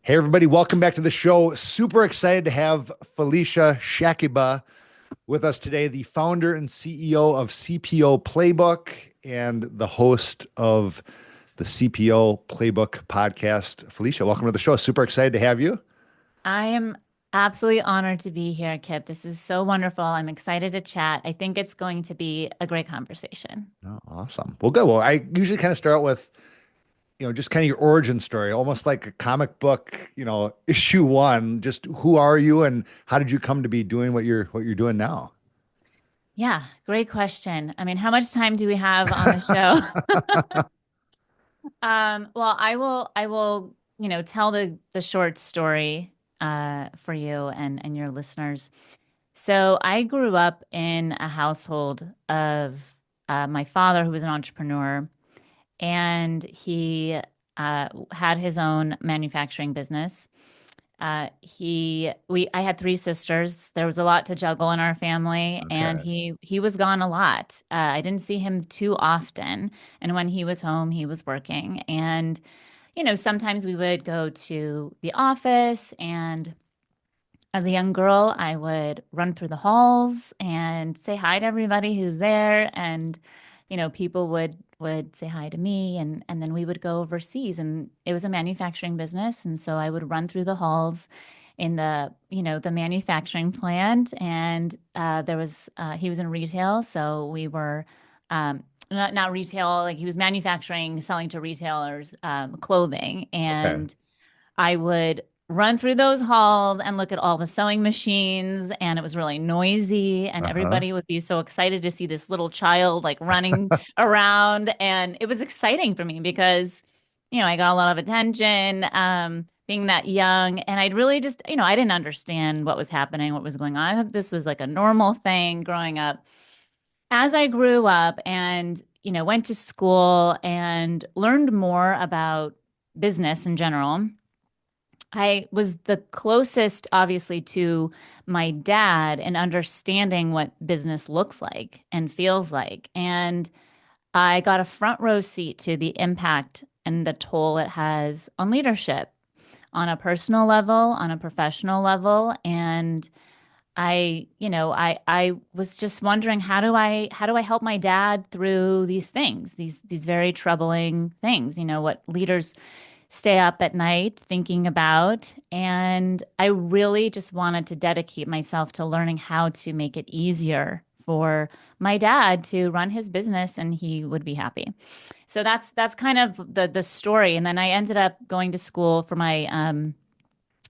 Hey, everybody, welcome back to the show. Super excited to have Felicia Shakiba with us today, the founder and CEO of CPO Playbook and the host of the CPO Playbook podcast. Felicia, welcome to the show. Super excited to have you. I am absolutely honored to be here, Kip. This is so wonderful. I'm excited to chat. I think it's going to be a great conversation. Oh, awesome. Well, good. Well, I usually kind of start out with, just kind of your origin story, almost like a comic book, issue one. Just who are you and how did you come to be doing what you're doing now? Yeah, great question. I mean, how much time do we have on the show? Well, I will, tell the short story for you and your listeners. So I grew up in a household of my father, who was an entrepreneur, and he had his own manufacturing business. I had three sisters. There was a lot to juggle in our family, and Okay. he was gone a lot. I didn't see him too often, and when he was home, he was working. And sometimes we would go to the office, and as a young girl, I would run through the halls and say hi to everybody who's there, and people would say hi to me, and then we would go overseas, and it was a manufacturing business, and so I would run through the halls in the manufacturing plant, and there was he was in retail, so we were not retail, like he was manufacturing, selling to retailers, clothing, Okay. and I would run through those halls and look at all the sewing machines, and it was really noisy, and Uh-huh. everybody would be so excited to see this little child like running around, and it was exciting for me because I got a lot of attention, being that young, and I'd really just I didn't understand what was happening, what was going on. I thought this was like a normal thing growing up. As I grew up and went to school and learned more about business in general, I was the closest, obviously, to my dad in understanding what business looks like and feels like. And I got a front row seat to the impact and the toll it has on leadership on a personal level, on a professional level. And I was just wondering, how do I help my dad through these things, these very troubling things, what leaders stay up at night thinking about. And I really just wanted to dedicate myself to learning how to make it easier for my dad to run his business and he would be happy. So that's kind of the story. And then I ended up going to school for my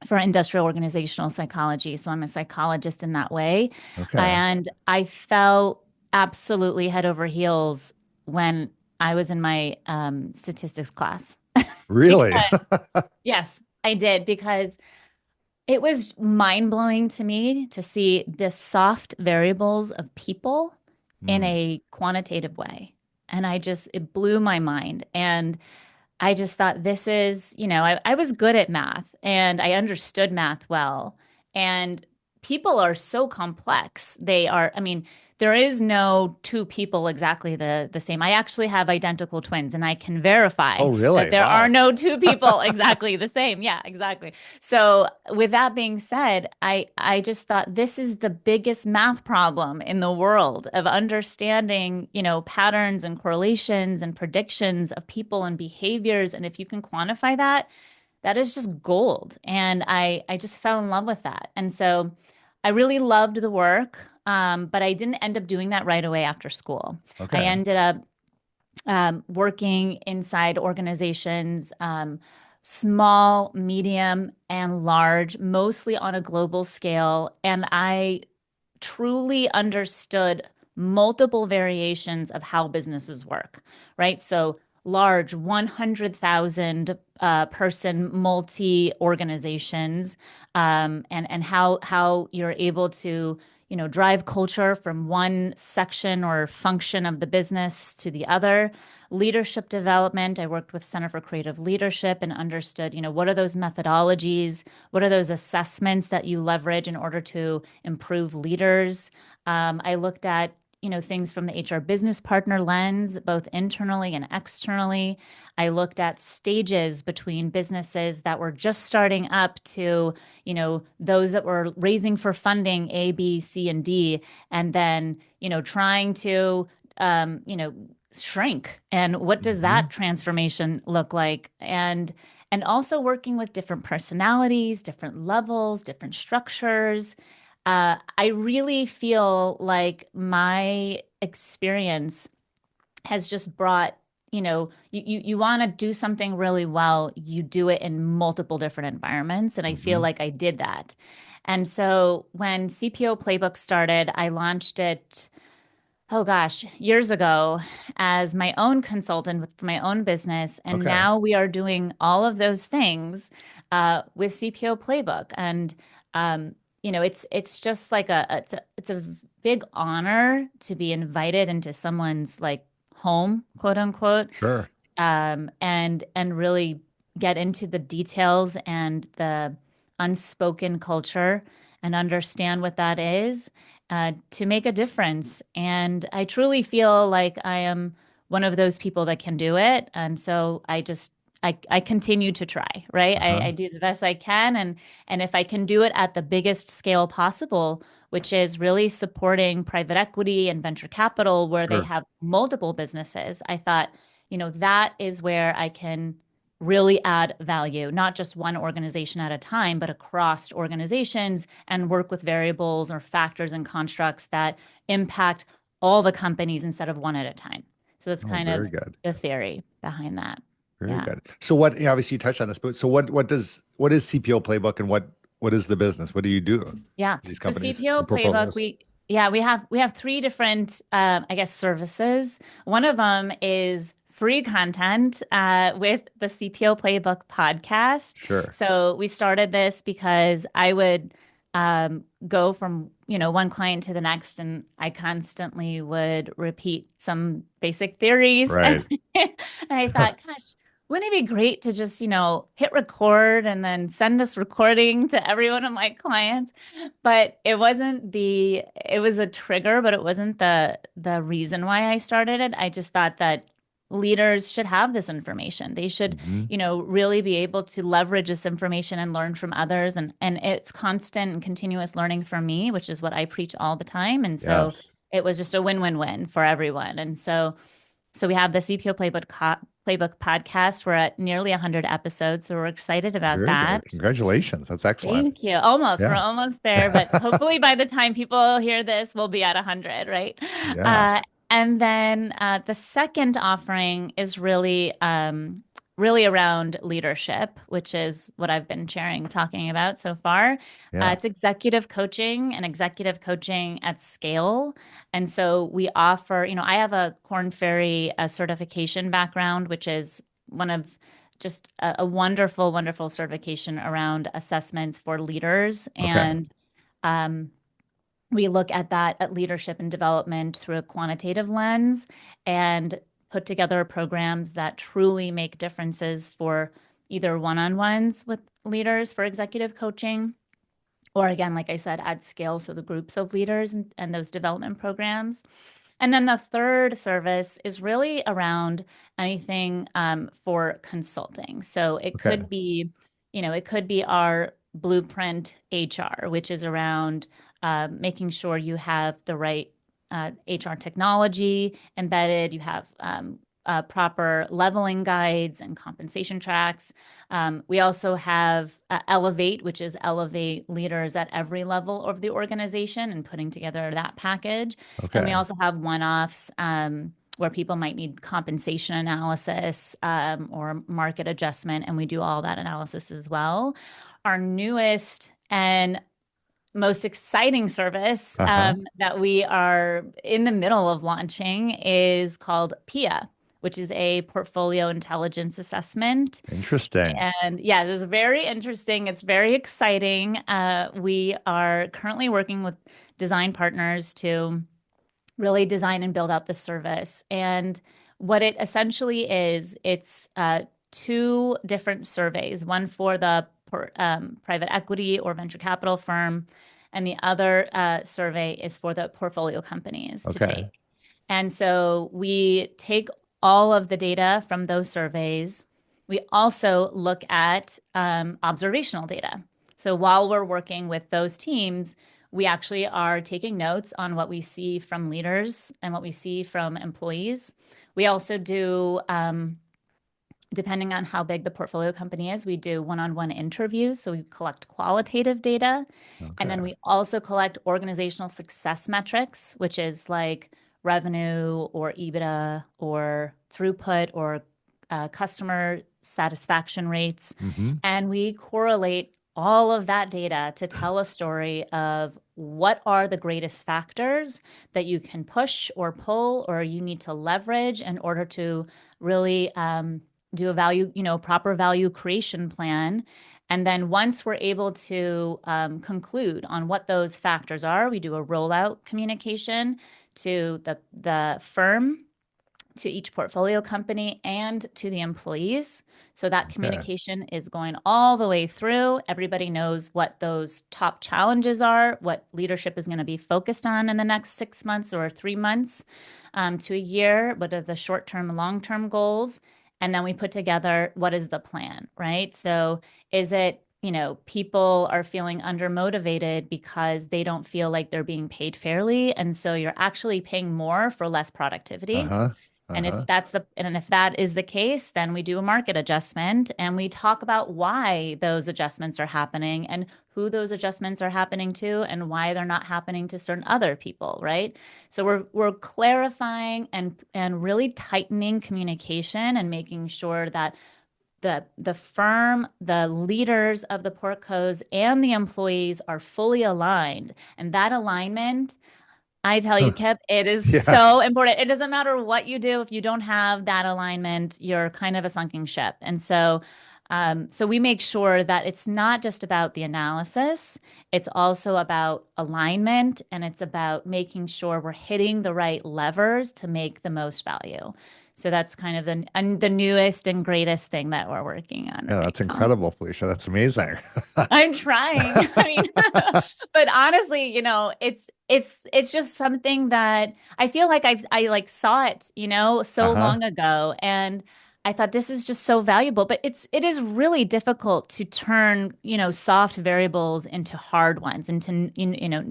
for industrial organizational psychology. So I'm a psychologist in that way. Okay. And I fell absolutely head over heels when I was in my statistics class. Really? Because yes, I did, because it was mind blowing to me to see the soft variables of people in Mm. a quantitative way. And it blew my mind. And I just thought I was good at math and I understood math well. And people are so complex. I mean, there is no two people exactly the same. I actually have identical twins and I can verify Oh, that really? there are Wow. no two people exactly the same. Yeah, exactly. So with that being said, I just thought this is the biggest math problem in the world of understanding, patterns and correlations and predictions of people and behaviors. And if you can quantify that, that is just gold. And I just fell in love with that. And so I really loved the work, but I didn't end up doing that right away after school. I Okay. ended up working inside organizations, small, medium, and large, mostly on a global scale. And I truly understood multiple variations of how businesses work, right? So large 100,000 person multi organizations, and how you're able to drive culture from one section or function of the business to the other. Leadership development, I worked with Center for Creative Leadership and understood what are those methodologies, what are those assessments that you leverage in order to improve leaders. I looked at things from the HR business partner lens, both internally and externally. I looked at stages between businesses that were just starting up to, those that were raising for funding A, B, C, and D, and then, trying to, shrink. And what does Hmm. that transformation look like? And also working with different personalities, different levels, different structures. I really feel like my experience has just brought, you want to do something really well, you do it in multiple different environments. And I feel Hmm. like I did that. And so when CPO Playbook started, I launched it, oh gosh, years ago as my own consultant with my own business. And Okay. now we are doing all of those things with CPO Playbook. And it's just like it's a big honor to be invited into someone's like home, quote unquote, Sure. and really get into the details and the unspoken culture and understand what that is to make a difference. And I truly feel like I am one of those people that can do it. And so I continue to try, right? I Uh-huh. do the best I can. And if I can do it at the biggest scale possible, which is really supporting private equity and venture capital where they Sure. have multiple businesses, I thought, that is where I can really add value, not just one organization at a time, but across organizations and work with variables or factors and constructs that impact all the companies instead of one at a time. So that's Oh, kind very of good. the theory behind that. Very Yeah. good. So what, yeah, obviously you touched on this, but so what is CPO Playbook and what is the business? What do you do for Yeah. these So companies CPO or Playbook, portfolios? we have three different I guess services. One of them is free content with the CPO Playbook podcast. Sure. So we started this because I would go from one client to the next, and I constantly would repeat some basic theories, and, Right. and I thought, gosh, wouldn't it be great to just, hit record and then send this recording to every one of my clients? But it was a trigger, but it wasn't the reason why I started it. I just thought that leaders should have this information. They should, Hmm. really be able to leverage this information and learn from others. And it's constant and continuous learning for me, which is what I preach all the time. And so Yes. it was just a win-win-win for everyone. And so we have the CPO Playbook podcast. We're at nearly 100 episodes, so we're excited about Very good. that. Congratulations. That's excellent. Thank you. Almost. We're Yeah. almost there, but hopefully by the time people hear this, we'll be at 100, right? Yeah. Uh, and then the second offering is really around leadership, which is what I've been talking about so far. Yeah. It's executive coaching and executive coaching at scale. And so we offer, I have a Korn Ferry certification background, which is one of just a wonderful, wonderful certification around assessments for leaders. Okay. And um, we look at that at leadership and development through a quantitative lens and put together programs that truly make differences for either one-on-ones with leaders for executive coaching, or again, like I said, at scale, so the groups of leaders and those development programs. And then the third service is really around anything for consulting. So Okay. it could be our blueprint HR, which is around making sure you have the right HR technology embedded, you have proper leveling guides and compensation tracks. We also have Elevate, which is elevate leaders at every level of the organization and putting together that package. And we Okay. also have one-offs where people might need compensation analysis or market adjustment, and we do all that analysis as well. Our newest and most exciting service Uh-huh. that we are in the middle of launching is called PIA, which is a portfolio intelligence assessment. Interesting. And yeah, this is very interesting. It's very exciting. We are currently working with design partners to really design and build out the service. And what it essentially is, it's two different surveys, one for the private equity or venture capital firm, and the other survey is for the portfolio companies to Okay. take. And so we take all of the data from those surveys. We also look at observational data. So while we're working with those teams, we actually are taking notes on what we see from leaders and what we see from employees. We also do, depending on how big the portfolio company is, we do one-on-one interviews. So we collect qualitative data. And Okay. then we also collect organizational success metrics, which is like revenue or EBITDA or throughput or customer satisfaction rates. Mm-hmm. And we correlate all of that data to tell a story of what are the greatest factors that you can push or pull or you need to leverage in order to really do a value, proper value creation plan. And then once we're able to conclude on what those factors are, we do a rollout communication to the firm, to each portfolio company, and to the employees. So that Okay. communication is going all the way through. Everybody knows what those top challenges are, what leadership is going to be focused on in the next 6 months or 3 months to a year, what are the short term and long term goals. And then we put together what is the plan, right? So is it people are feeling undermotivated because they don't feel like they're being paid fairly. And so you're actually paying more for less productivity. Uh-huh. And Uh-huh. if that is the case, then we do a market adjustment and we talk about why those adjustments are happening and who those adjustments are happening to and why they're not happening to certain other people, right? So we're clarifying and really tightening communication and making sure that the firm, the leaders of the portcos and the employees are fully aligned. And that alignment, I tell you, Kip, it is so Yes. important. It doesn't matter what you do. If you don't have that alignment, you're kind of a sunken ship. And so we make sure that it's not just about the analysis, it's also about alignment and it's about making sure we're hitting the right levers to make the most value. So that's kind of the newest and greatest thing that we're working on Yeah, right that's now. incredible, Felicia. That's amazing. I'm trying. I mean, but honestly, it's just something that I feel like I like saw it, so Uh-huh. long ago, and I thought this is just so valuable. But it is really difficult to turn, soft variables into hard ones, into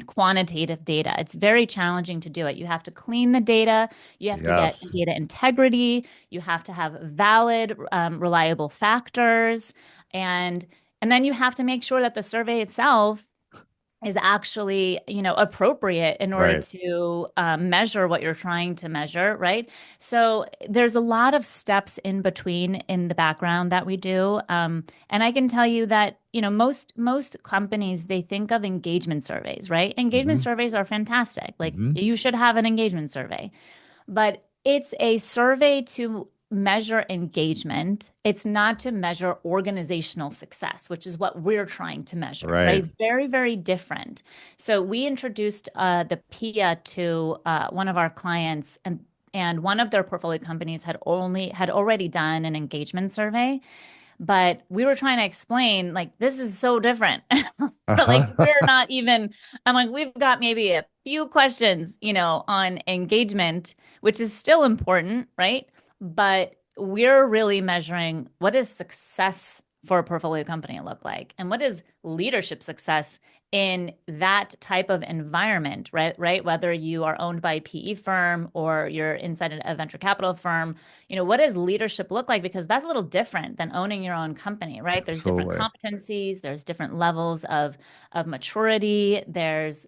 quantitative data. It's very challenging to do it. You have to clean the data. You have to get Yes. data integrity. You have to have valid, reliable factors, and and then you have to make sure that the survey itself is actually, appropriate in order Right. to measure what you're trying to measure, right? So there's a lot of steps in between in the background that we do, and I can tell you that most companies they think of engagement surveys, right? Engagement Mm-hmm. surveys are fantastic. Like Mm-hmm. you should have an engagement survey, but it's a survey to measure engagement. It's not to measure organizational success, which is what we're trying to measure, right? Right. It's very, very different. So we introduced the PIA to one of our clients, and one of their portfolio companies had already done an engagement survey, but we were trying to explain like this is so different. Like Uh-huh. we're not even, I'm like, we've got maybe a few questions, on engagement, which is still important, right? But we're really measuring what does success for a portfolio company look like? And what is leadership success in that type of environment, right? Right? Whether you are owned by a PE firm or you're inside a venture capital firm, what does leadership look like? Because that's a little different than owning your own company, right? There's different Absolutely. competencies, there's different levels of maturity, there's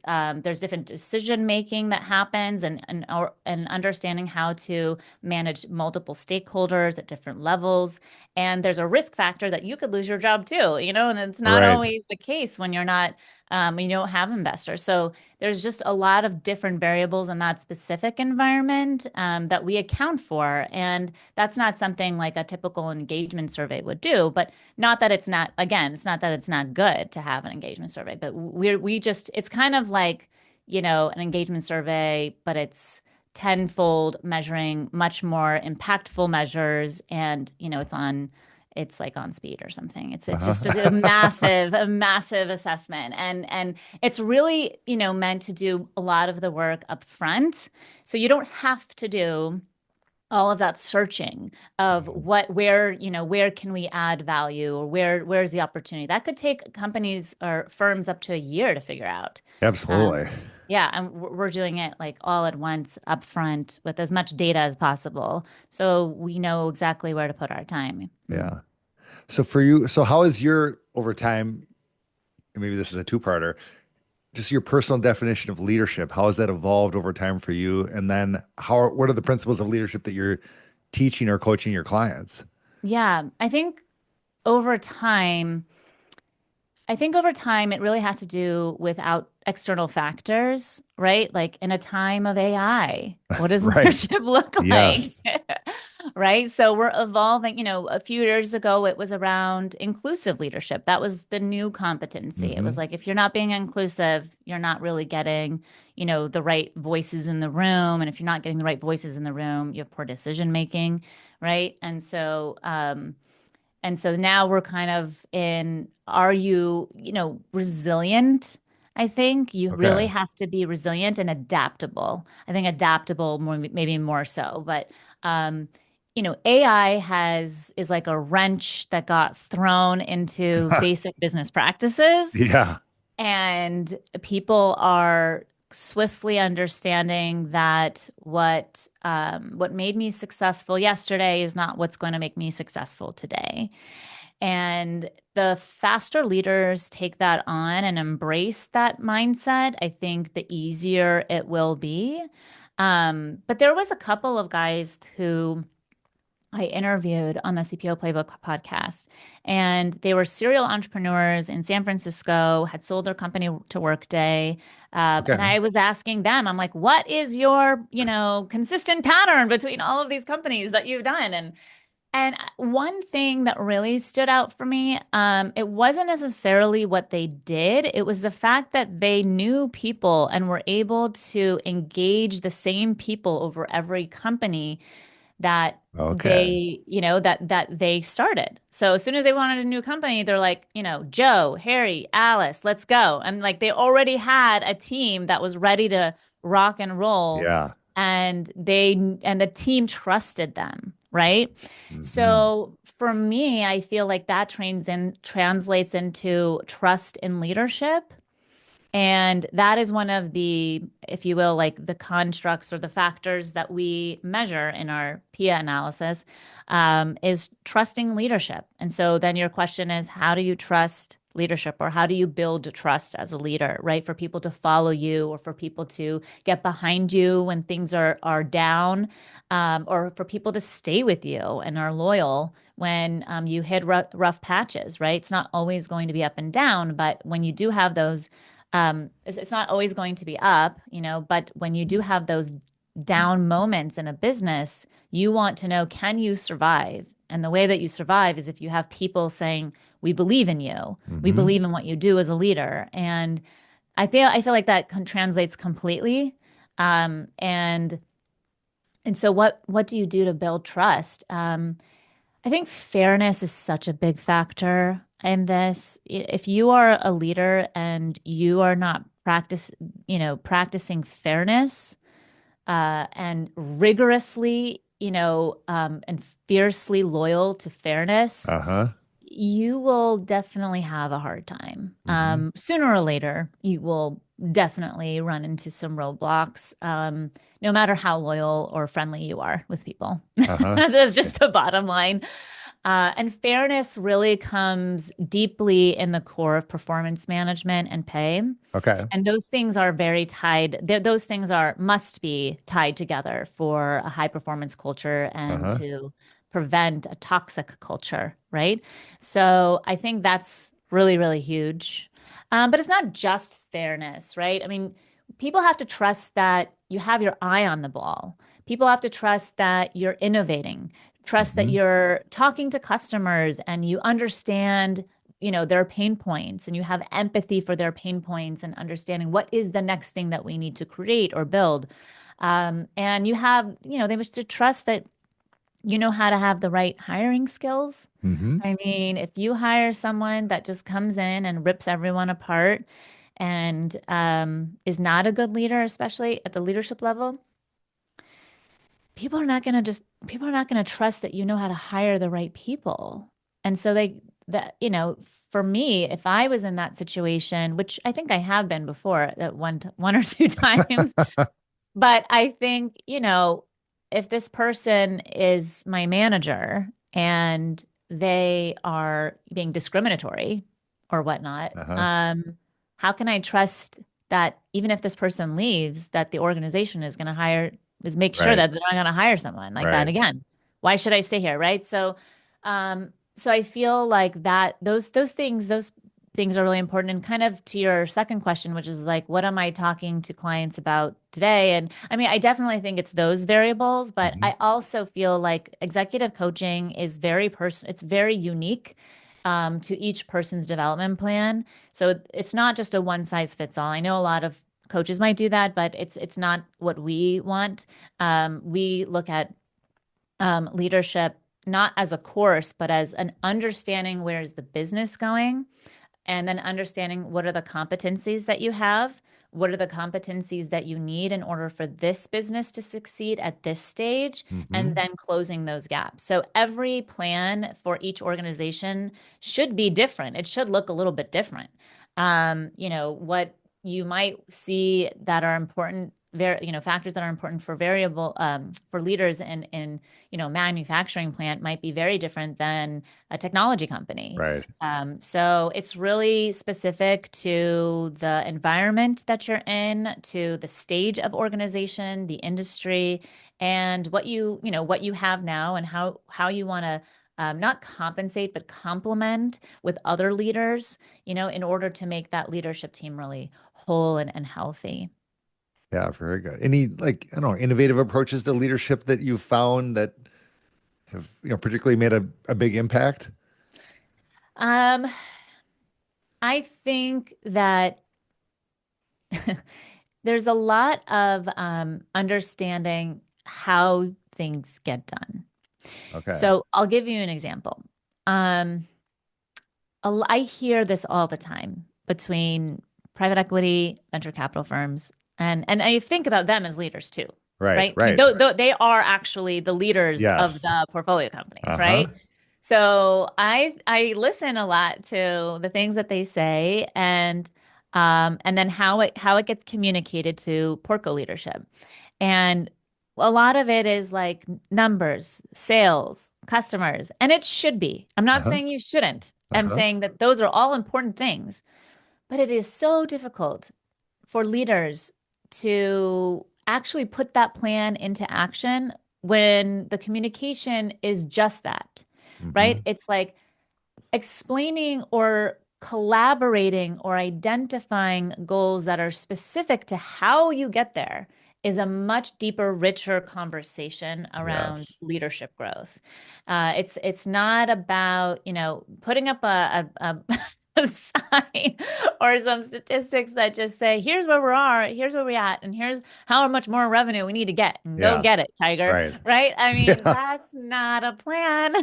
different decision making that happens, and understanding how to manage multiple stakeholders at different levels. And there's a risk factor that you could lose your job too, and it's not Right. always the case when you're not you don't have investors. So there's just a lot of different variables in that specific environment that we account for. And that's not something like a typical engagement survey would do, but not that it's not, again, it's not that it's not good to have an engagement survey, but it's kind of like, an engagement survey, but it's tenfold measuring much more impactful measures. And, it's like on speed or something. It's just Uh-huh. a massive assessment. And it's really, meant to do a lot of the work up front. So you don't have to do all of that searching of where can we add value, or where's the opportunity. That could take companies or firms up to a year to figure out. Absolutely. Um, yeah, and we're doing it like all at once up front with as much data as possible. So we know exactly where to put our time. Yeah. So for you, so how is your over time, and maybe this is a two-parter, just your personal definition of leadership? How has that evolved over time for you? And then what are the principles of leadership that you're teaching or coaching your clients? Yeah, over time, over time, it really has to do with external factors, right? Like in a time of AI, what does Right. leadership look like? Yes. Right. So we're evolving. A few years ago, it was around inclusive leadership. That was the new competency. It was Hmm. like, if you're not being inclusive, you're not really getting, the right voices in the room. And if you're not getting the right voices in the room, you have poor decision making. Right. And so now we're kind of in, are you, resilient? I think you really Okay. have to be resilient and adaptable. I think adaptable more, maybe more so, but AI is like a wrench that got thrown into basic business practices, Yeah. and people are swiftly understanding that what made me successful yesterday is not what's going to make me successful today. And the faster leaders take that on and embrace that mindset, I think the easier it will be. But there was a couple of guys who I interviewed on the CPO Playbook podcast, and they were serial entrepreneurs in San Francisco, had sold their company to Workday. And Okay. I was asking them, I'm like, what is your, consistent pattern between all of these companies that you've done? And one thing that really stood out for me, it wasn't necessarily what they did. It was the fact that they knew people and were able to engage the same people over every company that Okay. they started. So as soon as they wanted a new company, they're like, Joe, Harry, Alice, let's go. And like they already had a team that was ready to rock and roll, Yeah. and the team trusted them, right? Hmm. So for me, I feel like that translates into trust in leadership. And that is one of the, if you will, like the constructs or the factors that we measure in our PIA analysis, is trusting leadership. And so then your question is, how do you trust leadership, or how do you build trust as a leader, right? For people to follow you, or for people to get behind you when things are down, or for people to stay with you and are loyal when you hit rough patches, right? It's not always going to be up and down, but when you do have those, it's not always going to be up, but when you do have those down moments in a business, you want to know, can you survive? And the way that you survive is if you have people saying, we believe in you. We Hmm. believe in what you do as a leader. And I feel like that translates completely. And so what do you do to build trust? I think fairness is such a big factor in this. If you are a leader and you are not practicing fairness, and rigorously, and fiercely loyal to fairness, Uh-huh. you will definitely have a hard time. Hmm. Sooner or later, you will definitely run into some roadblocks, no matter how loyal or friendly you are with people. Uh-huh. That's just the bottom line. And fairness really comes deeply in the core of performance management and pay. Okay. And those things are very tied. Those things must be tied together for a high performance culture and Uh-huh. to prevent a toxic culture, right? So I think that's really, really huge. But it's not just fairness, right? I mean, people have to trust that you have your eye on the ball. People have to trust that you're innovating, trust that Hmm. you're talking to customers and you understand, their pain points, and you have empathy for their pain points and understanding what is the next thing that we need to create or build. And they must to trust that you know how to have the right hiring skills. Mm-hmm. I mean, if you hire someone that just comes in and rips everyone apart and is not a good leader, especially at the leadership level, people are not going to trust that you know how to hire the right people. And so for me, if I was in that situation, which I think I have been before at one or two times, but I think, if this person is my manager and they are being discriminatory or whatnot, Uh-huh. how can I trust that even if this person leaves, that the organization is make sure Right. that they're not going to hire someone like that Right. again? Why should I stay here, right? So I feel like those things are really important. And kind of to your second question, which is like, what am I talking to clients about today? And I mean, I definitely think it's those variables, but Mm-hmm. I also feel like executive coaching is it's very unique to each person's development plan. So it's not just a one size fits all. I know a lot of coaches might do that, but it's not what we want. We look at leadership not as a course, but as an understanding where is the business going and then understanding what are the competencies that you have, what are the competencies that you need in order for this business to succeed at this stage, and Mm-hmm. then closing those gaps. So every plan for each organization should be different. It should look a little bit different. What you might see that are important, factors that are important for for leaders in manufacturing plant might be very different than a technology company. Right. So it's really specific to the environment that you're in, to the stage of organization, the industry, and what you have now and how you want to not compensate, but complement with other leaders, in order to make that leadership team really whole and healthy. Yeah, very good. Any like, I don't know, innovative approaches to leadership that you found that have, particularly made a big impact? Um, I think that there's a lot of understanding how things get done. Okay. So I'll give you an example. Um, I hear this all the time between private equity, venture capital firms, and I think about them as leaders too, Right. right? I mean, Right. they are actually the leaders of Yes. the portfolio companies, Uh-huh. right? So I listen a lot to the things that they say and then how it gets communicated to Portco leadership. And a lot of it is like numbers, sales, customers, and it should be. I'm not Uh-huh. saying you shouldn't. I'm Uh-huh. saying that those are all important things, but it is so difficult for leaders to actually put that plan into action when the communication is just that, Mm-hmm. right? It's like explaining or collaborating or identifying goals that are specific to how you get there is a much deeper, richer conversation around Yes. leadership growth. It's not about, putting up a sign or some statistics that just say, here's where we're at, and here's how much more revenue we need to get, and go Yeah. get it, Tiger. Right. Right? I mean, Yeah. that's not a plan.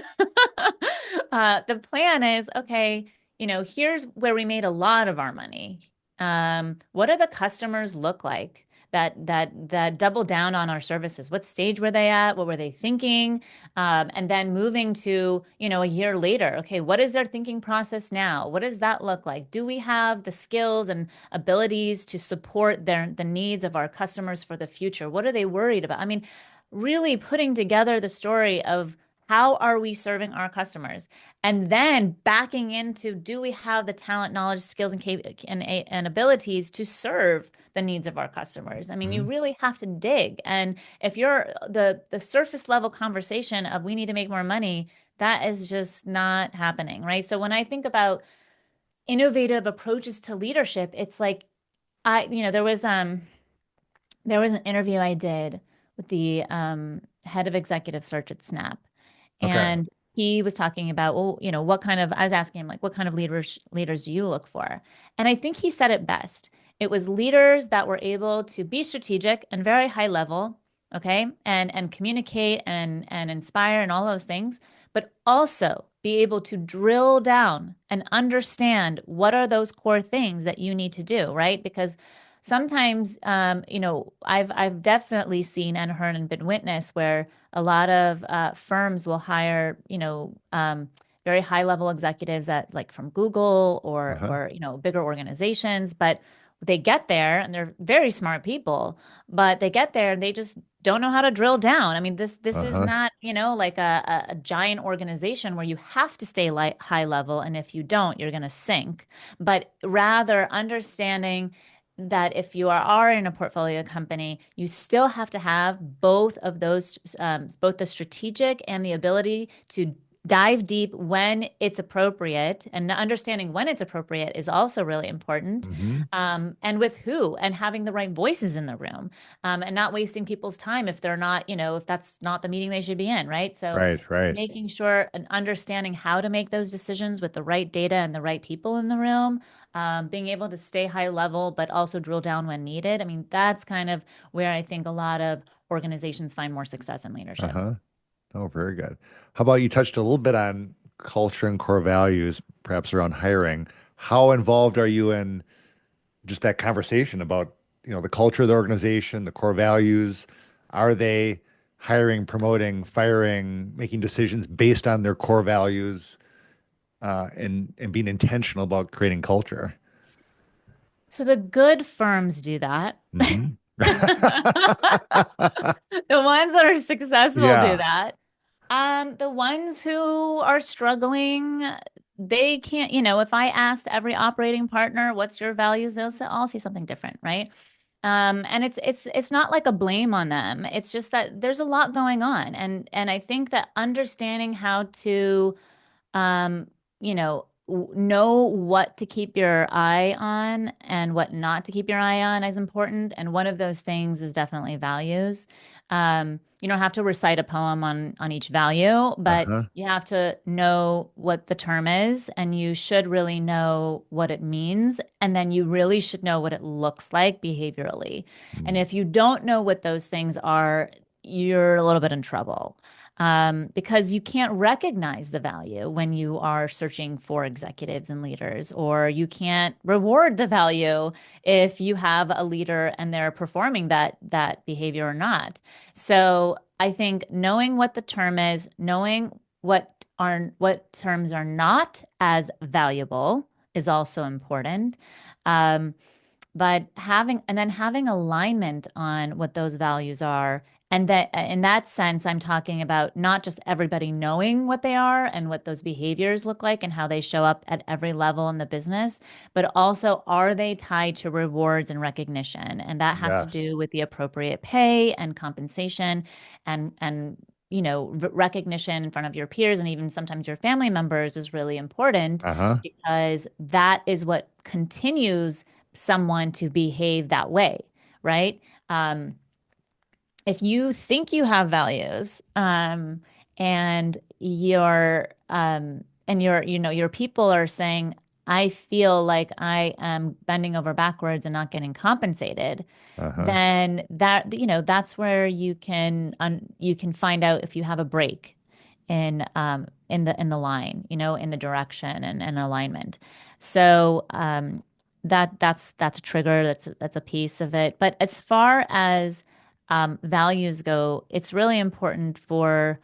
The plan is, okay, here's where we made a lot of our money. What do the customers look like that double down on our services? What stage were they at? What were they thinking? And then moving to, a year later, okay, what is their thinking process now? What does that look like? Do we have the skills and abilities to support the needs of our customers for the future? What are they worried about? I mean, really putting together the story of how are we serving our customers? And then backing into, do we have the talent, knowledge, skills, and abilities to serve the needs of our customers? I mean, you Mhm. really have to dig. And if you're the surface level conversation of we need to make more money, that is just not happening, right? So when I think about innovative approaches to leadership, it's like there was an interview I did with the head of executive search at Snap. Okay. And he was talking about, well, I was asking him, like, what kind of leaders do you look for? And I think he said it best. It was leaders that were able to be strategic and very high level, okay, and communicate and inspire and all those things, but also be able to drill down and understand what are those core things that you need to do, right? Because sometimes, I've definitely seen and heard and been witness where a lot of firms will hire, very high level executives at like from Google Uh-huh. or bigger organizations, but they get there and they're very smart people, but they get there and they just don't know how to drill down. I mean, this is Uh-huh. not, like a giant organization where you have to stay high level, and if you don't, you're going to sink. But rather understanding that if you are in a portfolio company, you still have to have both of those, both the strategic and the ability to dive deep when it's appropriate, and understanding when it's appropriate is also really important. Hmm. And with who, and having the right voices in the room, and not wasting people's time if they're not, if that's not the meeting they should be in, right? So Right, right. making sure and understanding how to make those decisions with the right data and the right people in the room, being able to stay high level, but also drill down when needed. I mean, that's kind of where I think a lot of organizations find more success in leadership. Uh-huh. Oh, very good. How about you touched a little bit on culture and core values, perhaps around hiring. How involved are you in just that conversation about, the culture of the organization, the core values? Are they hiring, promoting, firing, making decisions based on their core values, and being intentional about creating culture? So the good firms do that. Hmm. The ones that are successful do Yeah. that. The ones who are struggling, they can't, if I asked every operating partner, what's your values, they'll say, I'll say something different, right? And it's not like a blame on them. It's just that there's a lot going on. And I think that understanding how to um, know what to keep your eye on and what not to keep your eye on is important. And one of those things is definitely values. You don't have to recite a poem on each value, but Uh-huh. you have to know what the term is, and you should really know what it means, and then you really should know what it looks like behaviorally. And Mm. if you don't know what those things are, you're a little bit in trouble, because you can't recognize the value when you are searching for executives and leaders, or you can't reward the value if you have a leader and they're performing that behavior or not. So I think knowing what the term is, knowing what terms are not as valuable is also important. Um, but having alignment on what those values are, and that in that sense I'm talking about not just everybody knowing what they are and what those behaviors look like and how they show up at every level in the business, but also are they tied to rewards and recognition, and that has to Yes. do with the appropriate pay and compensation, and recognition in front of your peers and even sometimes your family members is really important, Uh-huh. because that is what continues someone to behave that way, right? Um, if you think you have values, and your people are saying, I feel like I am bending over backwards and not getting compensated, Uh-huh. then that's where you can find out if you have a break in the line, in the direction and alignment. So that's a trigger. That's a piece of it. But as far as values go, it's really important for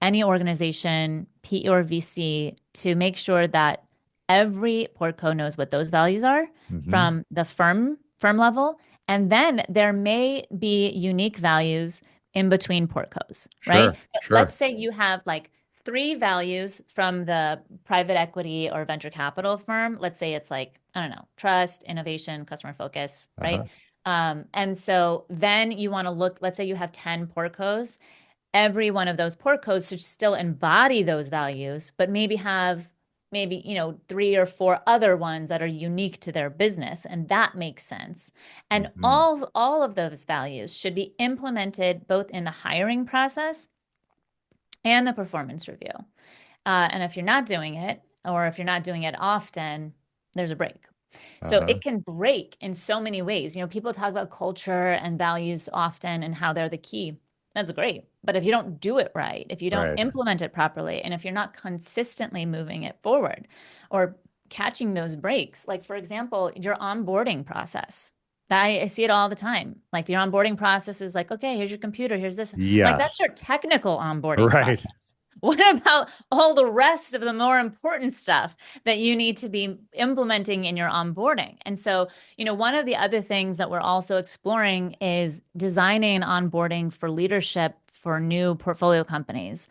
any organization, PE or VC, to make sure that every portco knows what those values are Hmm. from the firm level. And then there may be unique values in between portcos, right? Sure, But let's sure. say you have like three values from the private equity or venture capital firm. Let's say it's like, I don't know, trust, innovation, customer focus, Uh-huh. right? And so then you want to look, let's say you have 10 portcos. Every one of those portcos should still embody those values, but maybe three or four other ones that are unique to their business, and that makes sense. And Hmm. all of those values should be implemented both in the hiring process and the performance review. And if you're not doing it, or if you're not doing it often, there's a break. So Uh-huh. it can break in so many ways. People talk about culture and values often and how they're the key. that's great. But if you don't do it right, if you don't Right. implement it properly, and if you're not consistently moving it forward or catching those breaks, like for example, your onboarding process. I see it all the time. Like your onboarding process is like, okay, here's your computer, here's this. I'm like, that's your Yes. technical onboarding Right. process. What about all the rest of the more important stuff that you need to be implementing in your onboarding? And so, one of the other things that we're also exploring is designing onboarding for leadership for new portfolio companies,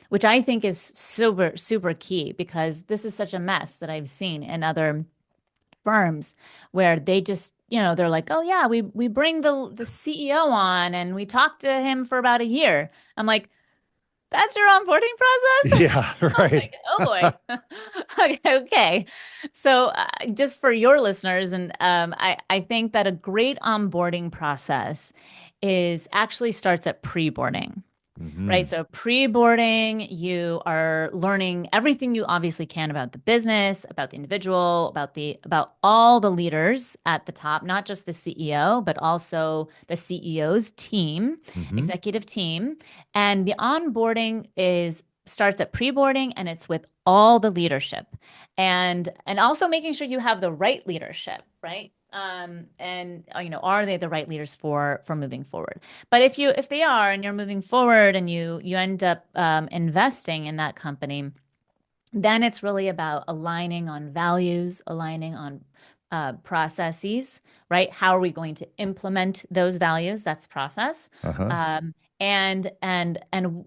which I think is super, super key because this is such a mess that I've seen in other firms where they just, they're like, oh yeah, we bring the CEO on and we talk to him for about a year. I'm like, that's your onboarding process? Yeah. I'm Right. like, oh boy. Okay, okay. So just for your listeners, and I think that a great onboarding process is actually starts at pre-boarding. Right. Hmm. So pre-boarding, you are learning everything you obviously can about the business, about the individual, about all the leaders at the top, not just the CEO, but also the CEO's team, Hmm. executive team. And the onboarding is starts at pre-boarding and it's with all the leadership. And also making sure you have the right leadership, right? And are they the right leaders for moving forward? But if they are and you're moving forward and you end up investing in that company, then it's really about aligning on values, aligning on processes, right? How are we going to implement those values? That's process. Uh-huh. And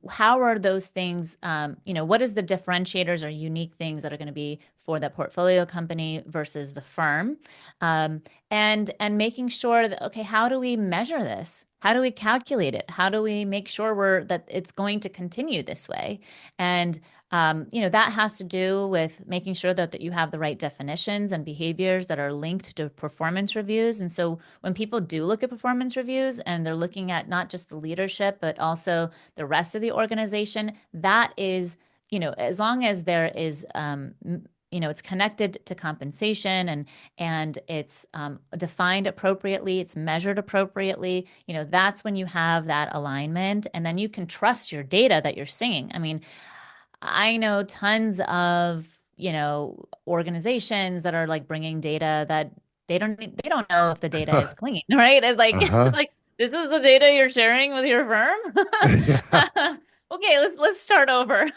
how are those things, what is the differentiators or unique things that are going to be for the portfolio company versus the firm? And making sure that, okay, how do we measure this? How do we calculate it? How do we make sure that it's going to continue this way? And that has to do with making sure that you have the right definitions and behaviors that are linked to performance reviews. And so when people do look at performance reviews and they're looking at not just the leadership, but also the rest of the organization, that is, as long as there is, it's connected to compensation and it's defined appropriately, it's measured appropriately. That's when you have that alignment, and then you can trust your data that you're seeing. I mean, I know tons of, organizations that are like bringing data that they don't know if the data is clean, right? It's like it's Uh-huh. like this is the data you're sharing with your Yeah. firm. Okay, let's start over.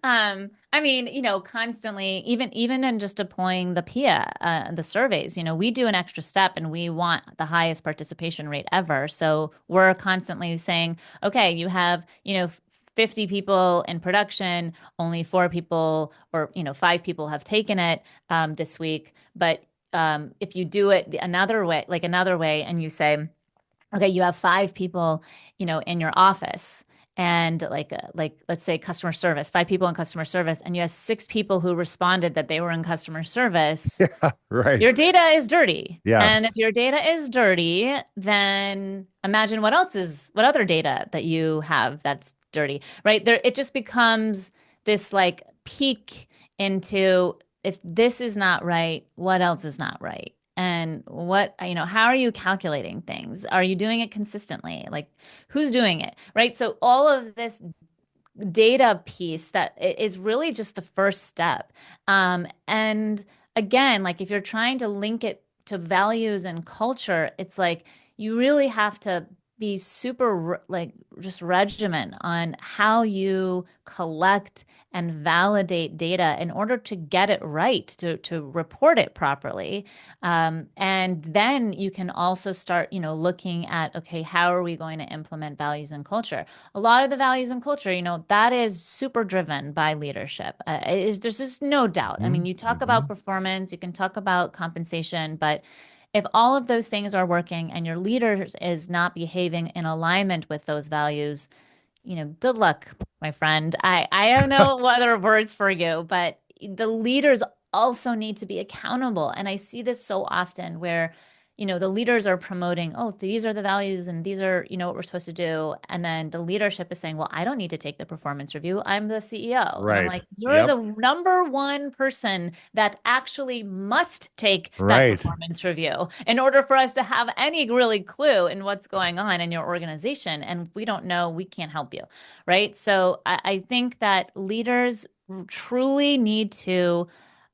I mean, constantly, even in just deploying the PIA, the surveys, we do an extra step and we want the highest participation rate ever. So we're constantly saying, okay, you have, 50 people in production, only 4 people or 5 people have taken it this week. But if you do it another way, and you say, okay, you have 5 people, in your office, and like let's say customer service, 5 people in customer service, and you have 6 people who responded that they were in customer service. Yeah. Right. Your data is dirty. And if Yes. your data is dirty, then imagine what other data that you have that's dirty, right? There, it just becomes this like peek into, if this is not right, what else is not right? And how are you calculating things? Are you doing it consistently? Like, who's doing it, right? So all of this data piece that is really just the first step. And again, like if you're trying to link it to values and culture, it's like you really have to be super like just regiment on how you collect and validate data in order to get it right, to report it properly. And then you can also start, looking at, okay, how are we going to implement values and culture? A lot of the values and culture, that is super driven by leadership. There's just no doubt. I mean, you talk Mm-hmm. about performance, you can talk about compensation, but if all of those things are working and your leader is not behaving in alignment with those values, good luck, my friend. I have no other words for you, but the leaders also need to be accountable. And I see this so often where the leaders are promoting, oh, these are the values and these are, what we're supposed to do. And then the leadership is saying, well, I don't need to take the performance review. I'm the CEO. And I'm Right. like, you're the Yep. number one person that actually must take that Right. performance review in order for us to have any really clue in what's going on in your organization. And if we don't know, we can't help you. Right. So I think that leaders truly need to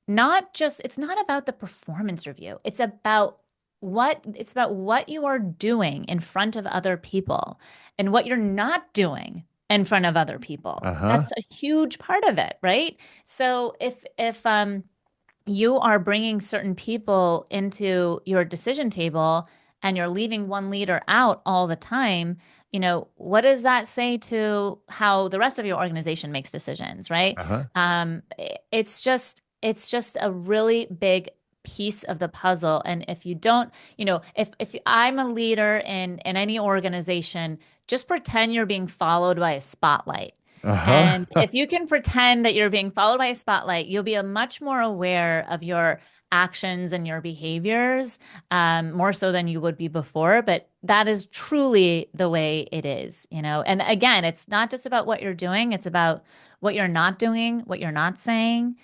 it's not about the performance review. It's about what you are doing in front of other people and what you're not doing in front of other people. Uh-huh. That's a huge part of it, right? So if you are bringing certain people into your decision table and you're leaving one leader out all the time, what does that say to how the rest of your organization makes decisions, right? Uh-huh. It's just a really big piece of the puzzle. And if you don't, if I'm a leader in any organization, just pretend you're being followed by a spotlight. And Uh-huh. if you can pretend that you're being followed by a spotlight, you'll be a much more aware of your actions and your behaviors, more so than you would be before. But that is truly the way it is. And again, it's not just about what you're doing, it's about what you're not doing, what you're not saying,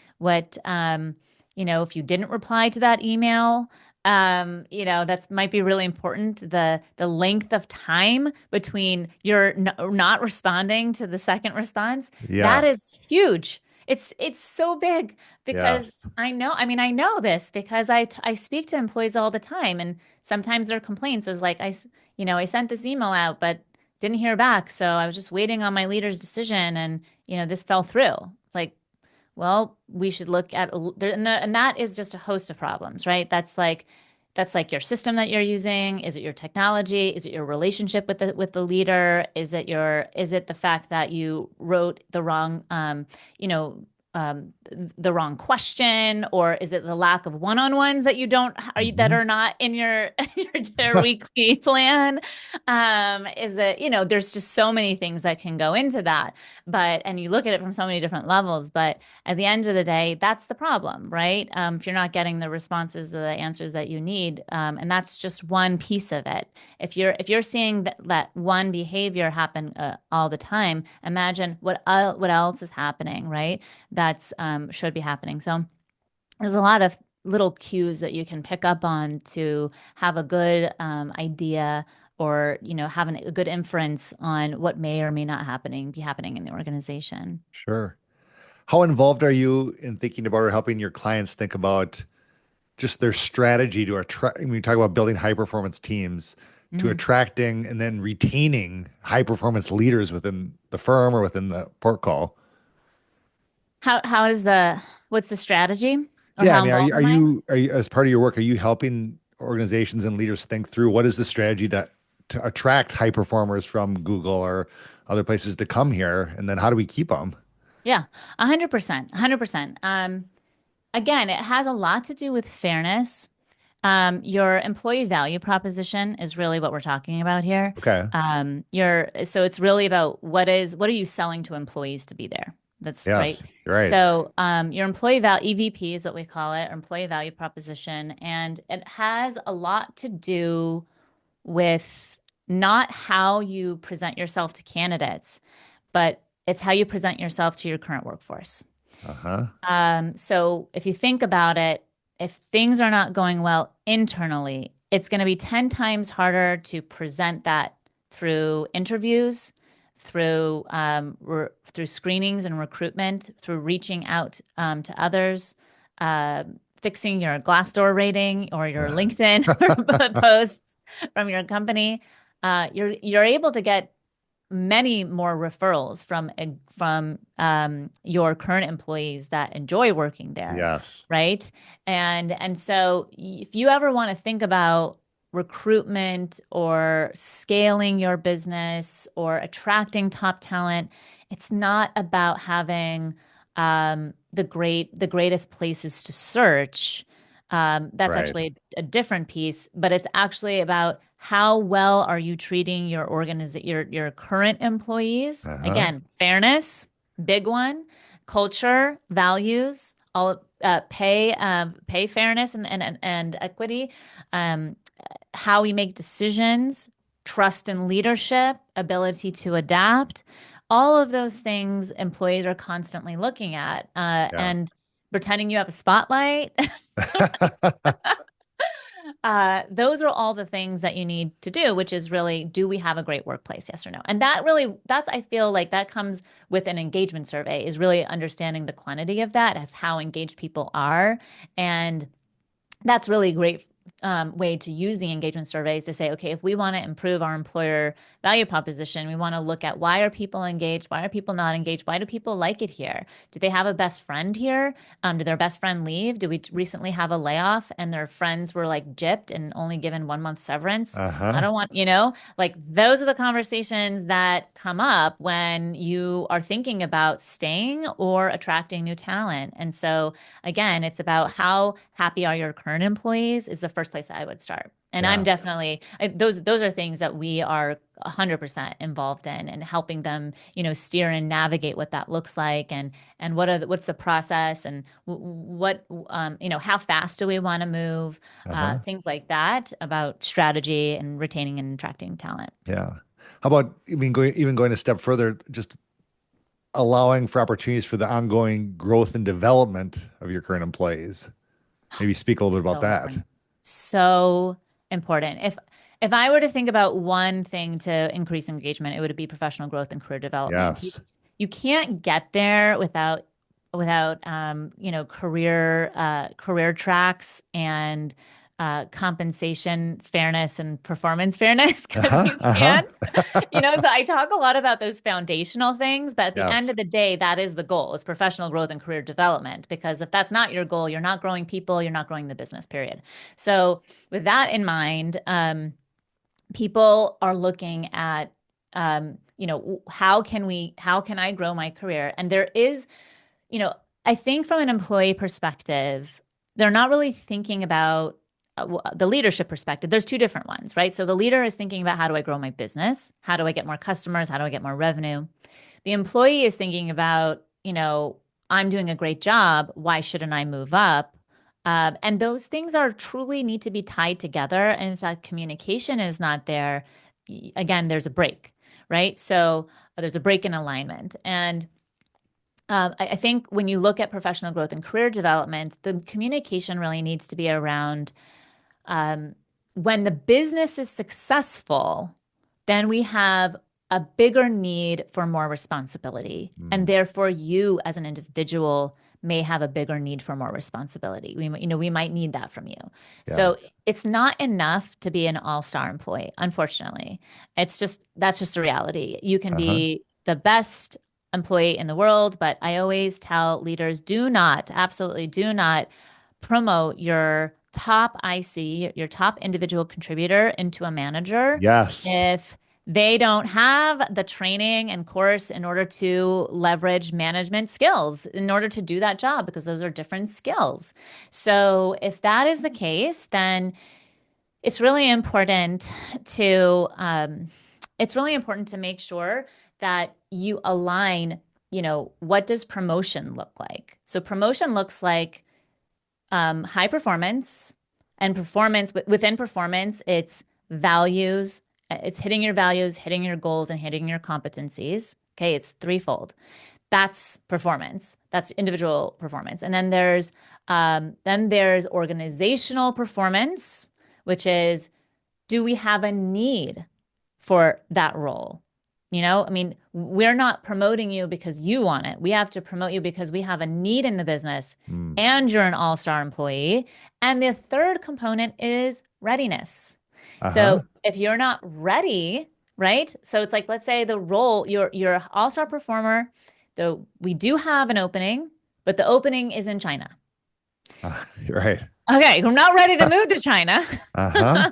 if you didn't reply to that email, that might be really important. The length of time between your not responding to the second response, that Yes. is huge. It's so big because Yes. I know this because I speak to employees all the time, and sometimes their complaints is like I sent this email out but didn't hear back, so I was just waiting on my leader's decision, and this fell through. It's like, well, we should look at and that is just a host of problems, right? That's like your system that you're using. Is it your technology? Is it your relationship with the leader? Is it the fact that you wrote you know the wrong question, or is it the lack of one-on-ones that you don't that Mhm. are not in your your weekly plan? Is it, there's just so many things that can go into that, and you look at it from so many different levels, but at the end of the day, that's the problem, right? If you're not getting the responses or the answers that you need, and that's just one piece of it. If you're seeing that one behavior happen all the time, imagine what else is happening, right? That's should be happening. So there's a lot of little cues that you can pick up on to have a good idea, or have a good inference on what may or may not be happening in the organization. Sure. How involved are you in thinking about or helping your clients think about just their strategy to attract? When you talk about building high performance teams, to Mhm. attracting and then retaining high performance leaders within the firm or within the port call. How is what's the strategy, or Yeah, I how mean, are you involved are am I? you are you as part of your work, are you helping organizations and leaders think through what is the strategy to attract high performers from Google or other places to come here, and then how do we keep them? Yeah, 100%, 100%. Again, it has a lot to do with fairness. Your employee value proposition is really what we're talking about here. Okay. So it's really about what are you selling to employees to be there? That's right. Yes, you're right. So your employee value EVP is what we call it, or employee value proposition, and it has a lot to do with not how you present yourself to candidates, but it's how you present yourself to your current workforce. Uh-huh. So if you think about it, if things are not going well internally, it's going to be 10 times harder to present that through interviews, through screenings and recruitment, through reaching out to others, uh, fixing your Glassdoor rating or your LinkedIn posts from your company. You're able to get many more referrals from your current employees that enjoy working there, Yes. right? And so if you ever want to think about recruitment or scaling your business or attracting top talent, it's not about having the greatest places to search. That's Right. actually a different piece, but it's actually about how well are you treating your current employees? Uh-huh. Again, fairness, big one, culture, values, all pay fairness and equity, how we make decisions, trust in leadership, ability to adapt. All of those things employees are constantly looking at, Yeah. and pretending you have a spotlight. Those are all the things that you need to do, which is really, do we have a great workplace? Yes or no? And that really, I feel like that comes with an engagement survey, is really understanding the quantity of that as how engaged people are. And that's really a great way to use the engagement surveys to say, okay, if we want to improve our employer value proposition, we want to look at, why are people engaged? Why are people not engaged? Why do people like it here? Do they have a best friend here? Did their best friend leave? Did we recently have a layoff and their friends were like gypped and only given 1 month severance? I Uh-huh. don't want, like those are the conversations that come up when you are thinking about staying or attracting new talent. And so again, it's about, how happy are your current employees is the first place I would start. And I'm Yeah. definitely, those are things that we are 100% involved in, and helping them, steer and navigate what that looks like, and what's the process, and what how fast do we want to move, Uh-huh. things like that, about strategy and retaining and attracting talent. Yeah. How about, I mean, going a step further, just allowing for opportunities for the ongoing growth and development of your current employees? Maybe speak a little bit about So that. important. So important. If I were to think about one thing to increase engagement, it would be professional growth and career development. You Yes. you can't get there without career tracks and compensation fairness and performance fairness, because Uh-huh. you Uh-huh. can't. So I talk a lot about those foundational things, but at the end Yes. of the day, that is the goal, is professional growth and career development. Because if that's not your goal, you're not growing people, you're not growing the business, period. So with that in mind, people are looking at, how can I grow my career? And there is, you know, I think from an employee perspective, they're not really thinking about the leadership perspective. There's two different ones, right? So the leader is thinking about, how do I grow my business? How do I get more customers? How do I get more revenue? The employee is thinking about, I'm doing a great job. Why shouldn't I move up? And those things are truly need to be tied together. And in fact, communication is not there. Again, there's a break, right? So there's a break in alignment. And I think when you look at professional growth and career development, the communication really needs to be around, um, when the business is successful, then we have a bigger need for more responsibility. And Mm. therefore, you as an individual may have a bigger need for more responsibility. We might need that from you. Yeah. So it's not enough to be an all-star employee, unfortunately. That's just a reality. You can Uh-huh. be the best employee in the world, but I always tell leaders, absolutely do not promote your top IC, your top individual contributor, into a manager Yes. if they don't have the training and course in order to leverage management skills in order to do that job, because those are different skills. So if that is the case, then it's really important to make sure that you align, what does promotion look like? So promotion looks like, high performance, and within performance, it's values, it's hitting your values, hitting your goals, and hitting your competencies. Okay, it's threefold. That's performance. That's individual performance. And then there's organizational performance, which is, do we have a need for that role? I mean, we're not promoting you because you want it. We have to promote you because we have a need in the business, Mm. and you're an all-star employee. And the third component is readiness. Uh-huh. So if you're not ready, right? So it's like, let's say the role, you're an all-star performer, though we do have an opening, but the opening is in China. Right. Okay, we're not ready to move to China. Uh-huh.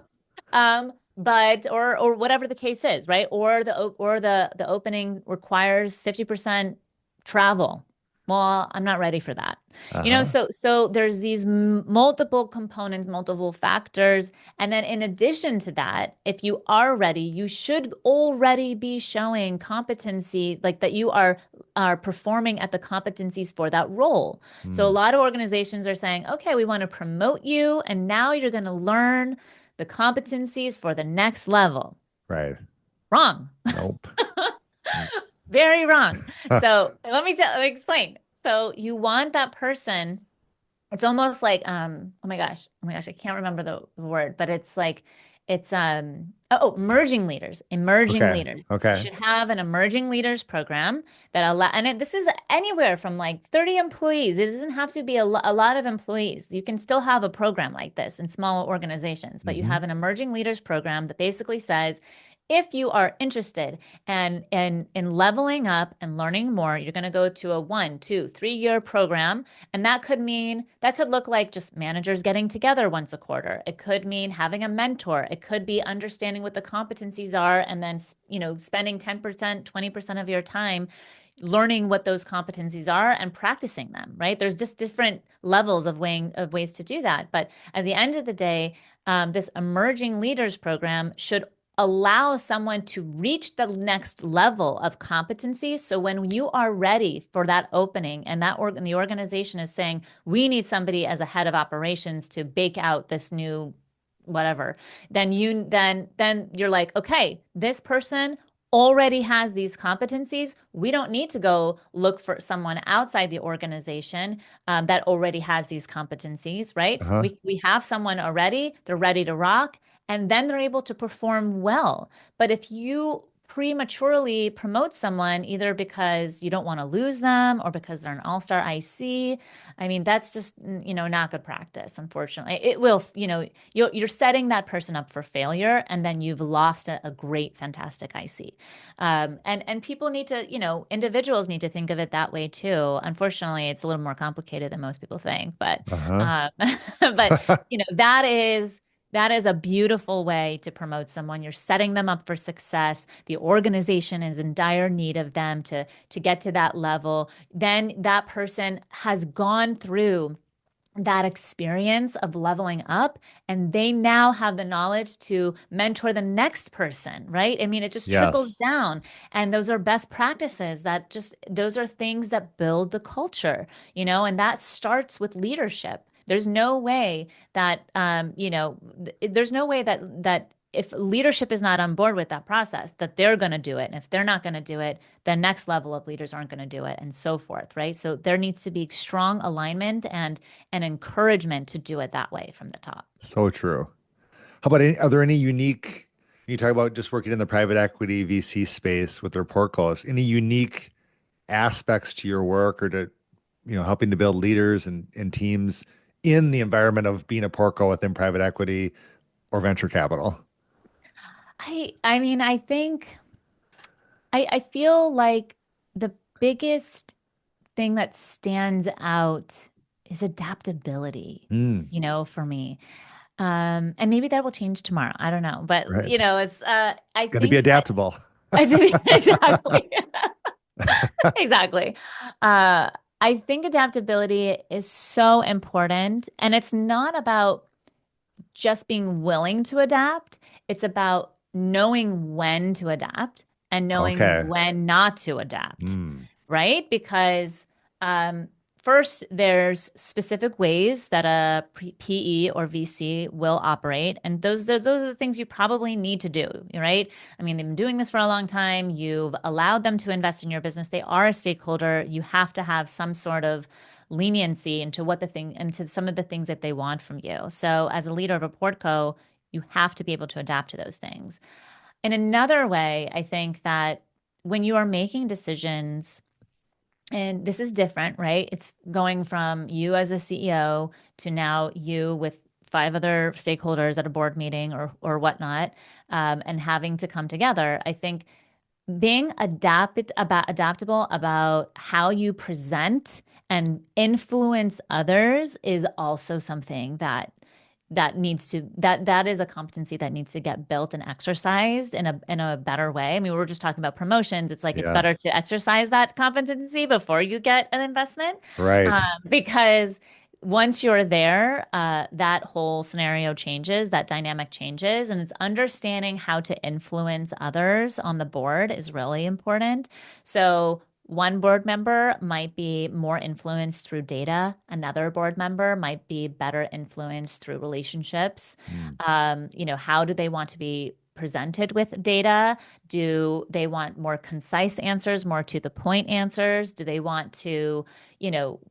But or whatever the case is, right? Or the opening requires 50% travel. Well, I'm not ready for that. Uh-huh. So there's these multiple components, multiple factors. And then in addition to that, if you are ready, you should already be showing competency, like that you are performing at the competencies for that role. So a Mm. lot of organizations are saying, okay, we want to promote you, and now you're going to learn the competencies for the next level. Right. Wrong. Nope. Very wrong. So let me explain. So you want that person, it's almost like oh my gosh, I can't remember the word, but it's like emerging leaders. Emerging Okay. leaders. You Okay. should have an emerging leaders program that allow, and this is anywhere from like 30 employees. It doesn't have to be a lot of employees. You can still have a program like this in small organizations, but you Hmm. have an emerging leaders program that basically says, if you are interested and in leveling up and learning more, you're going to go to a 1, 2, 3 year program. And that could look like just managers getting together once a quarter. It could mean having a mentor. It could be understanding what the competencies are and then, spending 10%, 20% of your time learning what those competencies are and practicing them, right? There's just different levels of ways to do that. But at the end of the day, this emerging leaders program should allow someone to reach the next level of competencies. So when you are ready for that opening and the organization is saying, we need somebody as a head of operations to bake out this new whatever, then you're like, okay, this person already has these competencies. We don't need to go look for someone outside the organization that already has these competencies, right? Uh-huh. We have someone already, they're ready to rock, and then they're able to perform well. But if you prematurely promote someone either because you don't want to lose them or because they're an all-star IC, I mean, that's just, not good practice, unfortunately. It will, you're setting that person up for failure, and then you've lost a great, fantastic IC. And people need to, individuals need to think of it that way too. Unfortunately, it's a little more complicated than most people think, but Uh-huh. um, but that is a beautiful way to promote someone. You're setting them up for success. The organization is in dire need of them to get to that level. Then that person has gone through that experience of leveling up, and they now have the knowledge to mentor the next person, right? I mean, it just trickles Yes. down. And those are best practices those are things that build the culture, and that starts with leadership. There's no way that, there's no way that if leadership is not on board with that process, that they're going to do it. And if they're not going to do it, the next level of leaders aren't going to do it, and so forth, right? So there needs to be strong alignment and an encouragement to do it that way from the top. So true. How about are there any unique, you talk about just working in the private equity VC space with their portcos, any unique aspects to your work or to, helping to build leaders and teams in the environment of being a portco within private equity or venture capital? I mean, I think I feel like the biggest thing that stands out is adaptability, Mm, for me. And maybe that will change tomorrow. I don't know. But, right. it's, I Got to be think that adaptable. exactly. Exactly. Uh, I think adaptability is so important. And it's not about just being willing to adapt. It's about knowing when to adapt and knowing Okay. when not to adapt, Mm, right? Because um, first, there's specific ways that a PE or VC will operate, and those are the things you probably need to do, right? I mean, they've been doing this for a long time. You've allowed them to invest in your business. They are a stakeholder. You have to have some sort of leniency into some of the things that they want from you. So, as a leader of a portco, you have to be able to adapt to those things. In another way, I think that when you are making decisions, and this is different, right? It's going from you as a CEO to now you with five other stakeholders at a board meeting or whatnot, and having to come together. I think being adaptable about how you present and influence others is also something that is a competency that needs to get built and exercised in a better way. I mean, we were just talking about promotions. It's like it's better yes. to exercise that competency before you get an investment, Right. because once you're there, that whole scenario changes, that dynamic changes, and it's understanding how to influence others on the board is really important. So one board member might be more influenced through data. Another board member might be better influenced through relationships. Mm. How do they want to be presented with data? Do they want more concise answers, more to the point answers? Do they want to,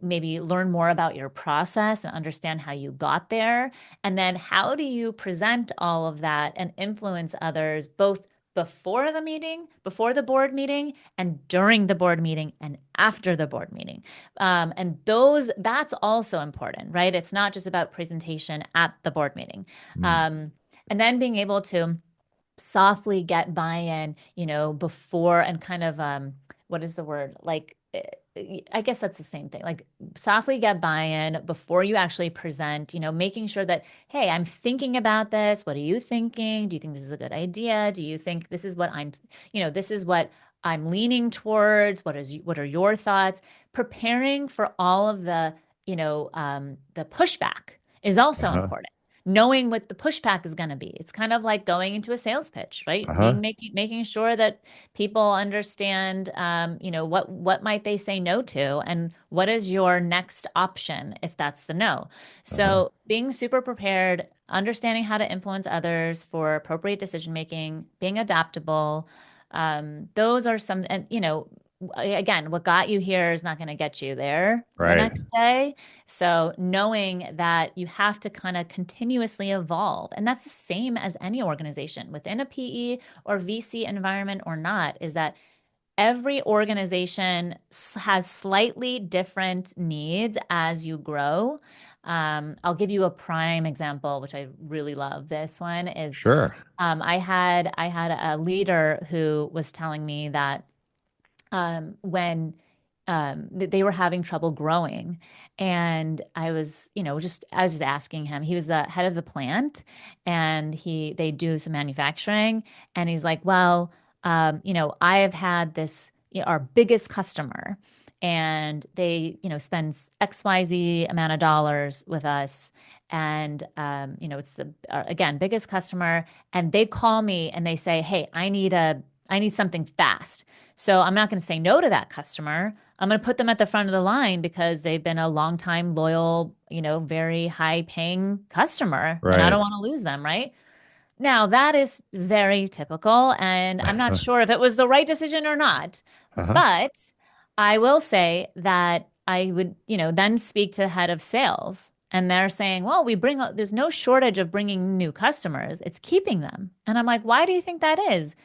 maybe learn more about your process and understand how you got there? And then how do you present all of that and influence others both before the meeting, before the board meeting, and during the board meeting and after the board meeting? And that's also important, right? It's not just about presentation at the board meeting. Mm. And then being able to softly get buy-in, before and kind of what is the word? Like I guess that's the same thing. Like softly get buy-in before you actually present, making sure that, hey, I'm thinking about this. What are you thinking? Do you think this is a good idea? Do you think this is what this is what I'm leaning towards? What are your thoughts? Preparing for all of the pushback is also Uh-huh. important, knowing what the pushback is going to be. It's kind of like going into a sales pitch, right? Uh-huh. Making sure that people understand, what might they say no to, and what is your next option if that's the no. Uh-huh. So being super prepared, understanding how to influence others for appropriate decision making, being adaptable. Those are some, and again, what got you here is not going to get you there the Right. next day. So knowing that you have to kind of continuously evolve, and that's the same as any organization within a PE or VC environment or not, is that every organization has slightly different needs as you grow. I'll give you a prime example, which I really love. This one is Sure. I had a leader who was telling me that when they were having trouble growing. And I was just asking him. He was the head of the plant, and they do some manufacturing. And he's like, well, I have had this, our biggest customer, and they, spend XYZ amount of dollars with us. And, it's the, again, biggest customer. And they call me and they say, hey, I need something fast. So I'm not going to say no to that customer. I'm going to put them at the front of the line because they've been a long time loyal, very high paying customer, and I Right. don't want to lose them, right? Now, that is very typical, and I'm not sure if it was the right decision or not. Uh-huh. But I will say that I would, then speak to the head of sales, and they're saying, well, there's no shortage of bringing new customers. It's keeping them. And I'm like, why do you think that is?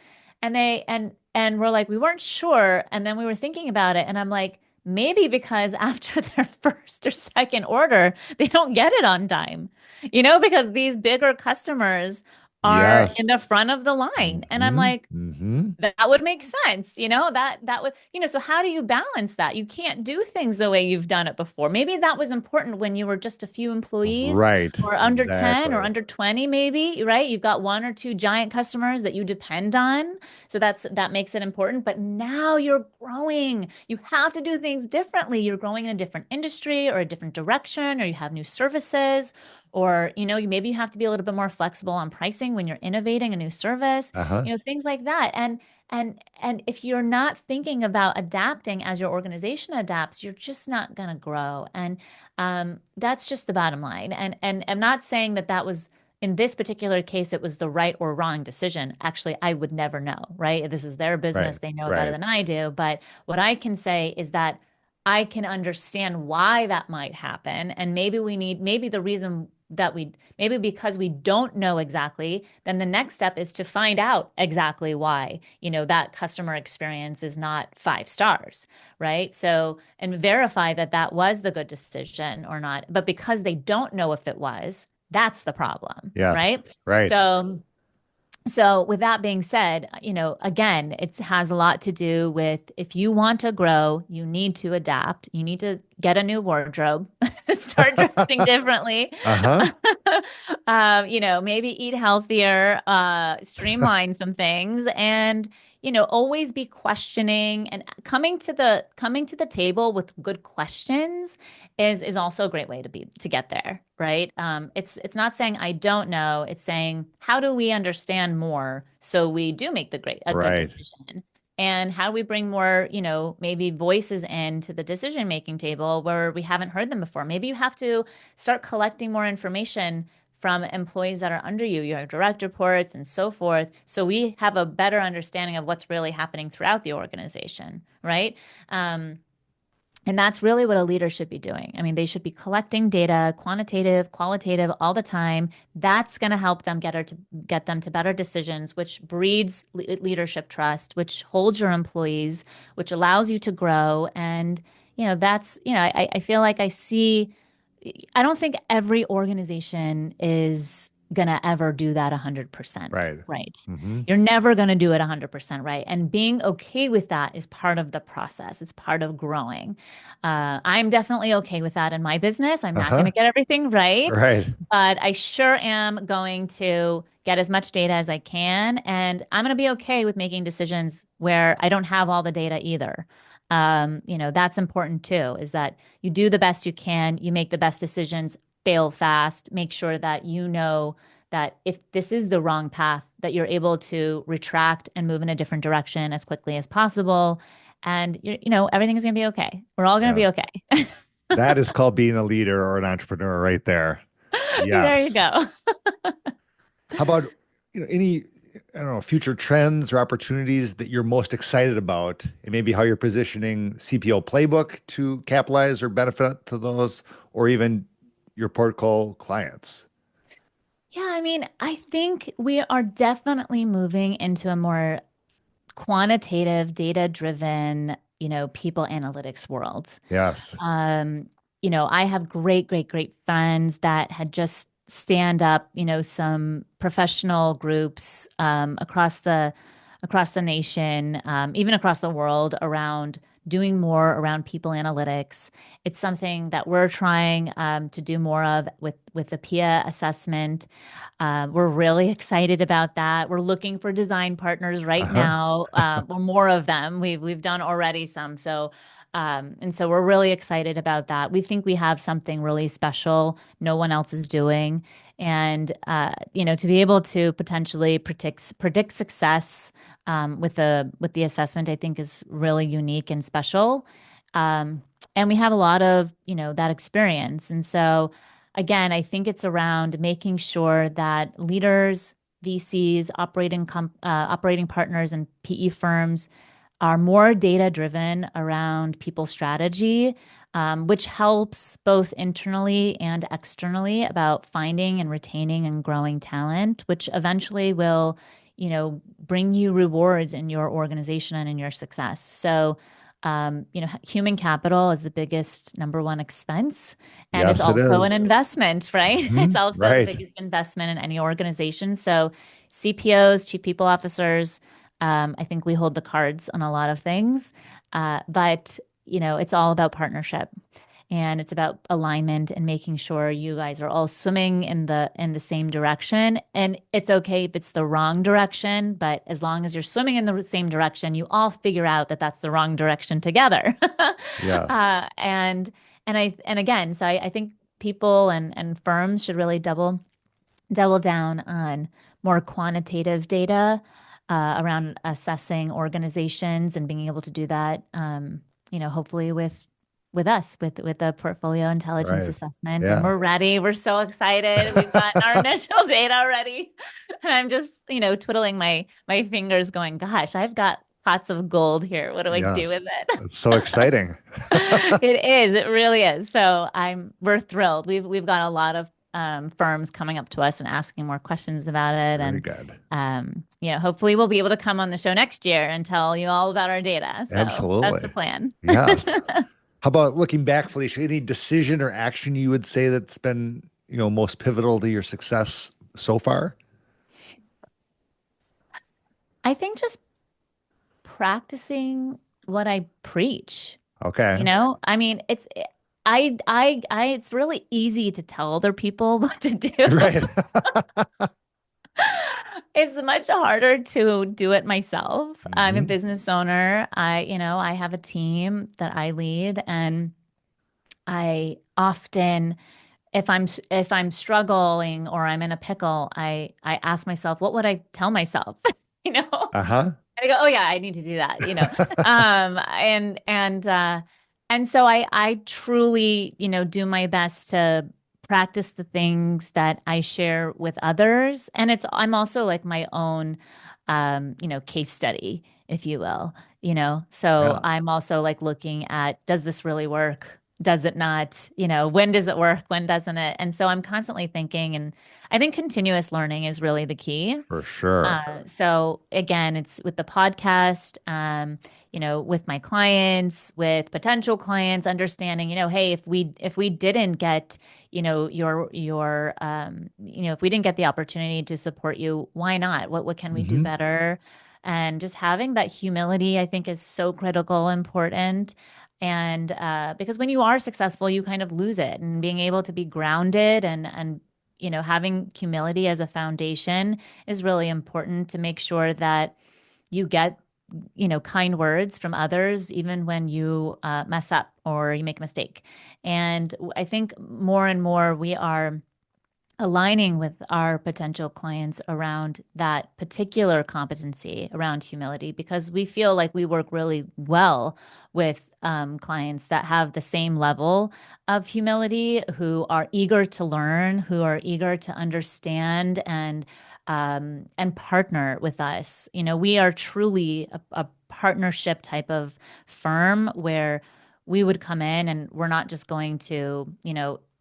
And we're like, we weren't sure. And then we were thinking about it. And I'm like, maybe because after their first or second order, they don't get it on time, because these bigger customers are in the Yes. front of the line. And I'm Mm-hmm. like, Mm-hmm. that would make sense, that would, so how do you balance that? You can't do things the way you've done it before. Maybe that was important when you were just a few employees Right. or under 10 or Exactly. under 20, maybe, right? You've got one or two giant customers that you depend on. So that makes it important. But now you're growing. You have to do things differently. You're growing in a different industry or a different direction, or you have new services, or, maybe you have to be a little bit more flexible on pricing when you're innovating a new service, Uh-huh. things like that. And if you're not thinking about adapting as your organization adapts, you're just not going to grow. And that's just the bottom line. And I'm not saying that was, in this particular case, it was the right or wrong decision. Actually, I would never know, right? This is their Right. business. They know it better Right. than I do. But what I can say is that I can understand why that might happen. And maybe the reason that maybe because we don't know exactly, then the next step is to find out exactly why, that customer experience is not 5 stars, right? So, and verify that that was the good decision or not. But because they don't know if it was, that's the problem, Yes. right? Right. So, with that being said, again, it has a lot to do with, if you want to grow, you need to adapt. You need to get a new wardrobe, start dressing differently. Uh-huh. Maybe eat healthier, streamline some things, and always be questioning and coming to the table with good questions is also a great way to get there, right? It's not saying I don't know. It's saying, how do we understand more so we do make a good Right. decision? And how do we bring more, maybe voices into the decision-making table where we haven't heard them before? Maybe you have to start collecting more information from employees that are under you, your direct reports and so forth. So we have a better understanding of what's really happening throughout the organization, right? And that's really what a leader should be doing. I mean, they should be collecting data, quantitative, qualitative, all the time. That's going to help them get them to better decisions, which breeds leadership trust, which holds your employees, which allows you to grow. And that's I feel like I don't think every organization is going to ever do that 100% Right. right. Hmm. You're never going to do it 100% right. And being okay with that is part of the process. It's part of growing. I'm definitely okay with that in my business. I'm not going Uh-huh. to get everything right, Right. but I sure am going to get as much data as I can. And I'm going to be okay with making decisions where I don't have all the data either. That's important too, is that you do the best you can, you make the best decisions, fail fast, make sure that you know that if this is the wrong path, that you're able to retract and move in a different direction as quickly as possible. And everything is going to be okay. We're all going to Yeah. be okay. That is called being a leader or an entrepreneur right there. There you Yes. go. How about, any, I don't know, future trends or opportunities that you're most excited about, and maybe how you're positioning CPO Playbook to capitalize or benefit to those, or even your portfolio clients? Yeah, I mean, I think we are definitely moving into a more quantitative, data-driven, people analytics world. Yes. Um, I have great, great, great friends that had just stand up, some professional groups across the nation, even across the world around doing more around people analytics. It's something that we're trying to do more of with the PIA assessment. We're really excited about that. We're looking for design partners right Uh-huh. now. Well, more of them. We've done already some. So we're really excited about that. We think we have something really special no one else is doing. And to be able to potentially predict success with the assessment, I think is really unique and special. Um, and we have a lot of that experience. And so again, I think it's around making sure that leaders, VCs, operating partners, and PE firms are more data driven around people strategy, which helps both internally and externally about finding and retaining and growing talent, which eventually will, bring you rewards in your organization and in your success. So, human capital is the biggest number one expense, and it's Yes, it also an is. investment, right? Hmm. It's also the Right. biggest investment in any organization. So, CPOs, chief people officers, I think we hold the cards on a lot of things, but it's all about partnership, and it's about alignment and making sure you guys are all swimming in the same direction. And it's okay if it's the wrong direction, but as long as you're swimming in the same direction, you all figure out that that's the wrong direction together. Yes. And again, so I think people and firms should really double down on more quantitative data around assessing organizations and being able to do that, hopefully with us, with the portfolio intelligence Right. assessment. And Yeah. we're ready. We're so excited. We've gotten our initial data already. And I'm just, twiddling my fingers going, gosh, I've got pots of gold here. What do I do Yes. with it? It's so exciting. It is. It really is. So we're thrilled. We've got a lot of firms coming up to us and asking more questions about it. Very And good. hopefully we'll be able to come on the show next year and tell you all about our data. So that's the Absolutely. plan. Yes. How about looking back, Felicia, any decision or action you would say that's been, most pivotal to your success so far? I think just practicing what I preach. Okay. I mean, it's really easy to tell other people what to do. Right. It's much harder to do it myself. I'm a Hmm. business owner. I have a team that I lead, and I often, if I'm struggling or I'm in a pickle, I ask myself, what would I tell myself? You know? Uh-huh. I go, oh yeah, I need to do that, you know. Um, and and uh and so I truly, do my best to practice the things that I share with others. And I'm also like my own case study, if you will, So Yeah, I'm also like looking at, does this really work? Does it not? When does it work? When doesn't it? And so I'm constantly thinking, and I think continuous learning is really the key. for sure. So again, it's with the podcast, with my clients, with potential clients, understanding, hey, if we didn't get, if we didn't get the opportunity to support you, why not? What can we do Hmm. better? And just having that humility, I think, is so critical, important. And because when you are successful, you kind of lose it, and being able to be grounded and having humility as a foundation is really important to make sure that you get, kind words from others, even when you mess up or you make a mistake. And I think more and more we are aligning with our potential clients around that particular competency around humility, because we feel like we work really well with clients that have the same level of humility, who are eager to learn, who are eager to understand and partner with us. We are truly a partnership type of firm where we would come in and we're not just going to,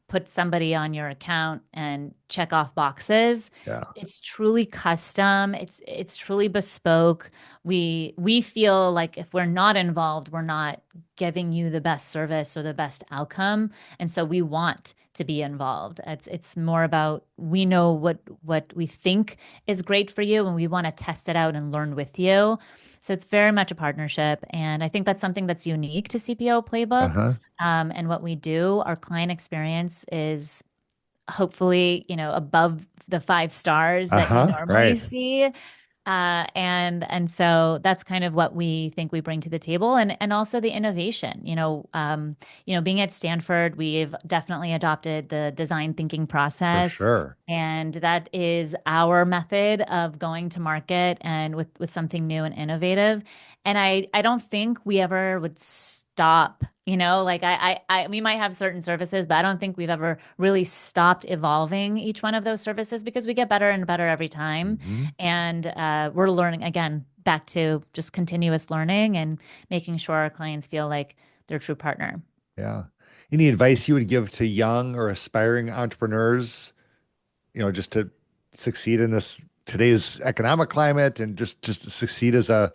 put somebody on your account and check off boxes. Yeah. It's truly custom. It's truly bespoke. We feel like if we're not involved, we're not giving you the best service or the best outcome. And so we want to be involved. It's more about, we know what we think is great for you, and we want to test it out and learn with you. So it's very much a partnership. And I think that's something that's unique to CPO Playbook. Uh-huh. And what we do, our client experience is hopefully, above the 5 stars that you Uh-huh. normally Right. see. And so that's kind of what we think we bring to the table, and also the innovation. Being at Stanford, we've definitely adopted the design thinking For process, sure. and that is our method of going to market and with something new and innovative. And I don't think we ever would stop. Like we might have certain services, but I don't think we've ever really stopped evolving each one of those services, because we get better and better every time. Hmm. And we're learning, again, back to just continuous learning and making sure our clients feel like they're a true partner. Yeah. Any advice you would give to young or aspiring entrepreneurs, just to succeed in this today's economic climate and just to succeed as a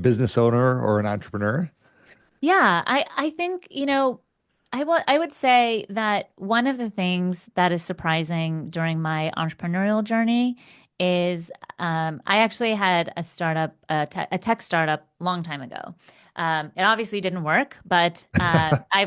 business owner or an entrepreneur? Yeah, I think, I would say that one of the things that is surprising during my entrepreneurial journey is I actually had a startup, a tech startup, long time ago. It obviously didn't work, but I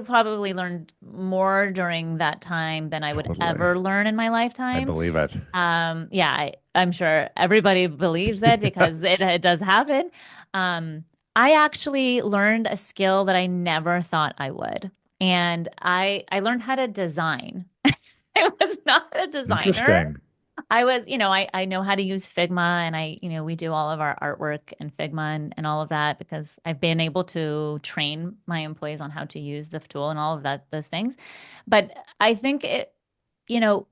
probably learned more during that time than I would Totally. ever learn in my I lifetime. believe it. Yeah, I'm sure everybody believes it, because it does happen. Um, I actually learned a skill that I never thought I would. And I learned how to design. I was not a designer. Interesting. I was, I know how to use Figma, and we do all of our artwork in Figma and all of that, because I've been able to train my employees on how to use the tool and all of those things. But I think you know,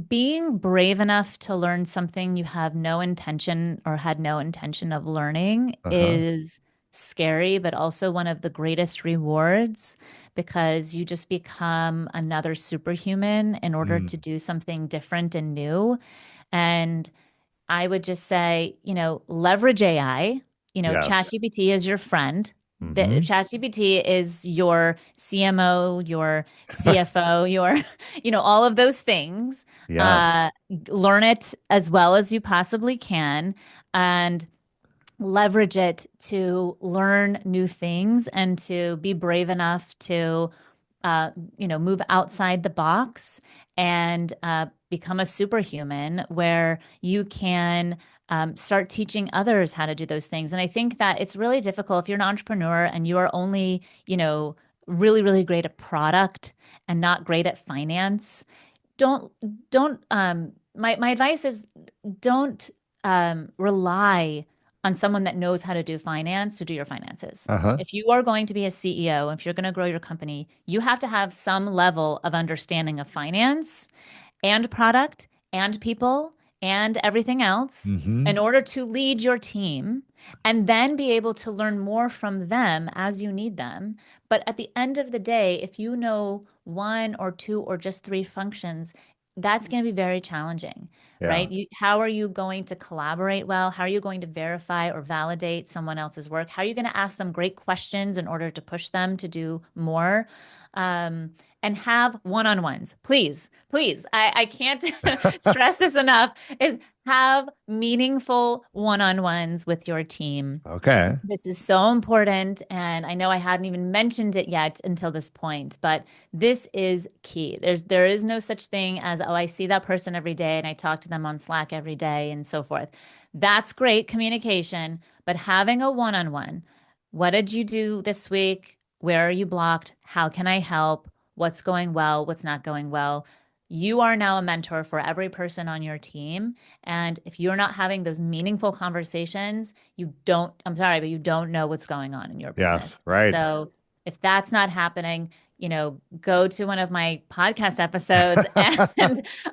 being brave enough to learn something you have no intention or had no intention of learning Uh-huh. is scary, but also one of the greatest rewards, because you just become another superhuman in order Mm. to do something different and new. And I would just say, leverage AI. Yes. ChatGPT is your friend. The Hmm. ChatGPT is your CMO, your CFO, your, all of those things. Yes. Uh, Learn it as well as you possibly can, and leverage it to learn new things and to be brave enough to move outside the box and become a superhuman, where you can start teaching others how to do those things. And I think that it's really difficult if you're an entrepreneur and you are only, really, really great at product and not great at finance. Don't, don't, my advice is, don't rely on someone that knows how to do finance to do your finances. Uh-huh. If you are going to be a CEO, if you're going to grow your company, you have to have some level of understanding of finance and product and people and everything else Mm-hmm. in order to lead your team and then be able to learn more from them as you need them. But at the end of the day, if you know one or two or just three functions, that's going to be very challenging, Yeah. right? How are you going to collaborate well? How are you going to verify or validate someone else's work? How are you going to ask them great questions in order to push them to do more? Um, and have one-on-ones. Please, please. I can't stress this enough, is have meaningful one-on-ones with your team. Okay. This is so important. And I know I hadn't even mentioned it yet until this point, but this is key. There is no such thing as, oh, I see that person every day and I talk to them on Slack every day and so forth. That's great communication, but having a one-on-one, what did you do this week? Where are you blocked? How can I help? What's going well? What's not going well? You are now a mentor for every person on your team. And if you're not having those meaningful conversations, you don't, I'm sorry, but you don't know what's going on in your Yes. business. Right. So if that's not happening, go to one of my podcast episodes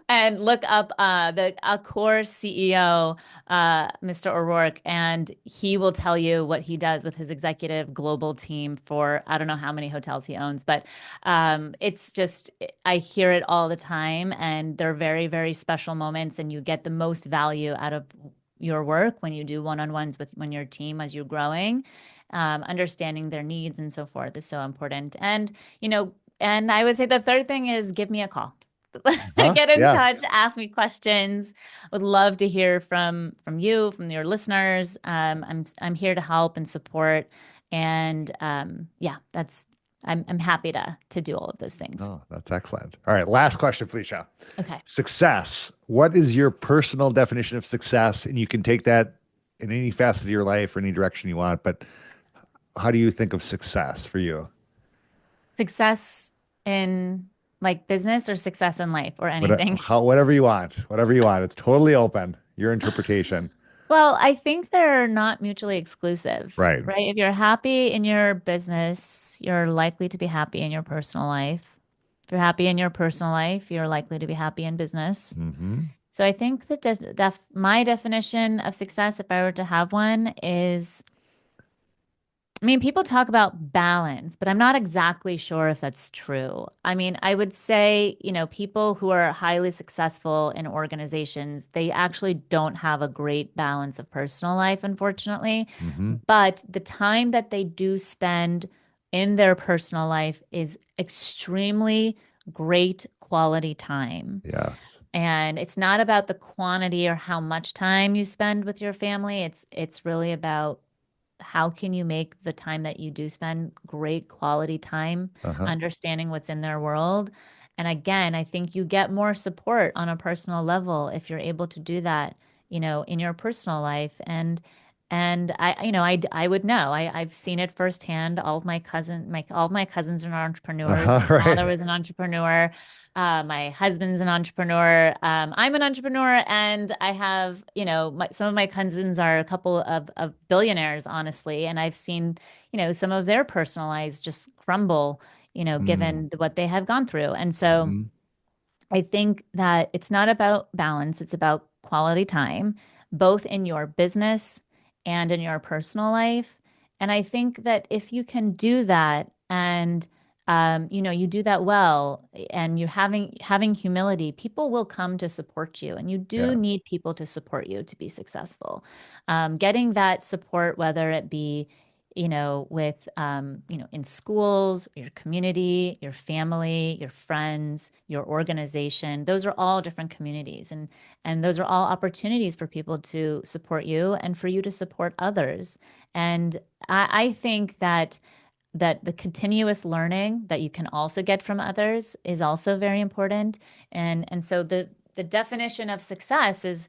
and look up the Accor CEO, Mr. O'Rourke, and he will tell you what he does with his executive global team for I don't know how many hotels he owns, but it's just I hear it all the time, and they're very, very special moments, and you get the most value out of your work when you do one-on-ones with when your team as you're growing. Understanding their needs and so forth is so important. You know, and I would say the third thing is give me a call. Huh? Get in touch, Yes. ask me questions. Would love to hear from you, from your listeners. I'm here to help and support, and yeah, I'm happy to do all of those things. Oh, that's excellent. All right. Last question, Felicia. Okay. Success. What is your personal definition of success? And you can take that in any facet of your life or any direction you want, but how do you think of success for you? Success in like business or success in life or anything. Whatever you want, whatever you want. It's totally open. Your interpretation. Well, I think they're not mutually exclusive, Right. right? If you're happy in your business, you're likely to be happy in your personal life. If you're happy in your personal life, you're likely to be happy in business. Mm-hmm. So I think that my definition of success, if I were to have one, is I mean, people talk about balance, but I'm not exactly sure if that's true. I mean, I would say, people who are highly successful in organizations, they actually don't have a great balance of personal life, unfortunately. Mm-hmm. But the time that they do spend in their personal life is extremely great quality time. Yes. And it's not about the quantity or how much time you spend with your family. It's really about how can you make the time that you do spend great quality time, Uh-huh. understanding what's in their world. And again, I think you get more support on a personal level if you're able to do that, in your personal life. And I would know. I've seen it firsthand. All of my cousins are entrepreneurs. Uh-huh. My father Right. was an entrepreneur. My husband's an entrepreneur. I'm an entrepreneur, and I have, some of my cousins are a couple of billionaires, honestly, and I've seen, some of their personal lives just crumble, Mm. given what they have gone through. And so Mhm. I think that it's not about balance, it's about quality time, both in your business and in your personal life. And I think that if you can do that and you do that well and you're having humility, people will come to support you. And you do Yeah. need people to support you to be successful. Getting that support, whether it be with, in schools, your community, your family, your friends, your organization. Those are all different communities, and those are all opportunities for people to support you and for you to support others. And I think that the continuous learning that you can also get from others is also very important. And so the definition of success is,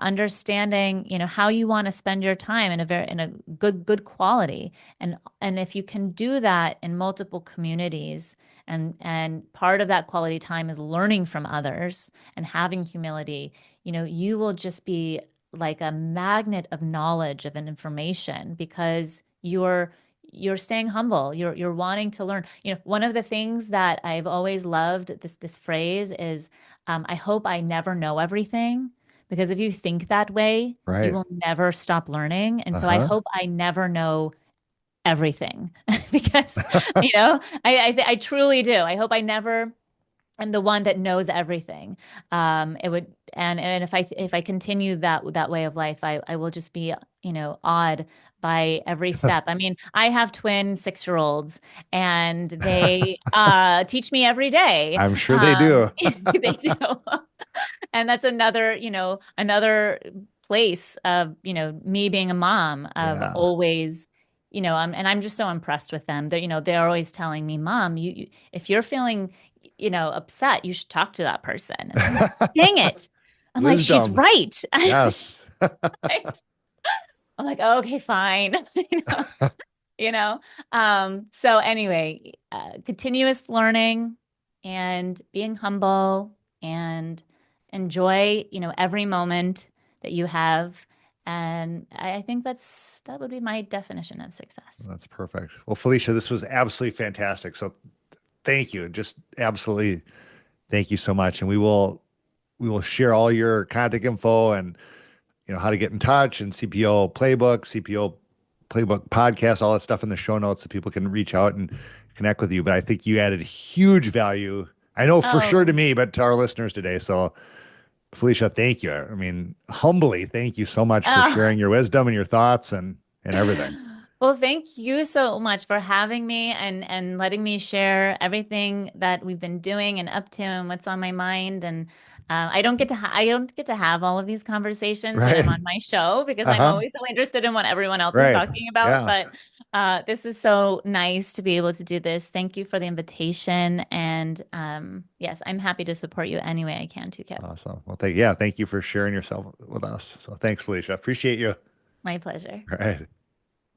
understanding, how you want to spend your time in a good quality. And if you can do that in multiple communities, and part of that quality time is learning from others and having humility, you will just be like a magnet of knowledge of an information because you're staying humble. You're wanting to learn. One of the things that I've always loved, this phrase is, I hope I never know everything. Because if you think that way, you Right. will never stop learning. And so I Uh-huh. hope I never know everything because, I truly do. I hope I never am the one that knows everything. It would, and if I continue that way of life, I will just be, awed by every step. I mean, I have twin 6-year-olds and they teach me every day. I'm sure they do. They do. And that's another place of, me being a mom of Yeah. always, and I'm just so impressed with them. They're always telling me, Mom, if you're feeling, upset, you should talk to that person. And I'm like, dang it. I'm like, she's Wisdom. right. Yes. Right? I'm like, oh, okay, fine. you know? So anyway, continuous learning and being humble and enjoy, every moment that you have. And I think that would be my definition of success. That's perfect. Well, Felicia, this was absolutely fantastic. So thank you. Just absolutely thank you so much. And we will share all your contact info and how to get in touch and CPO Playbook, CPO Playbook podcast, all that stuff in the show notes so people can reach out and connect with you. But I think you added huge value. I know for sure to Oh, me, but to our listeners today. So Felicia, thank you. I mean, humbly, thank you so much for oh. sharing your wisdom and your thoughts and everything. Well, thank you so much for having me and letting me share everything that we've been doing and up to and what's on my mind. And I don't get to have all of these conversations when I'm Right. on my show because I'm Uh-huh. always so interested in what everyone else is Right. talking about. Yeah. But this is so nice to be able to do this. Thank you for the invitation. And yes, I'm happy to support you any way I can too, Kip. Awesome. Well, thank you for sharing yourself with us. So thanks, Felicia. Appreciate you. My pleasure. All right.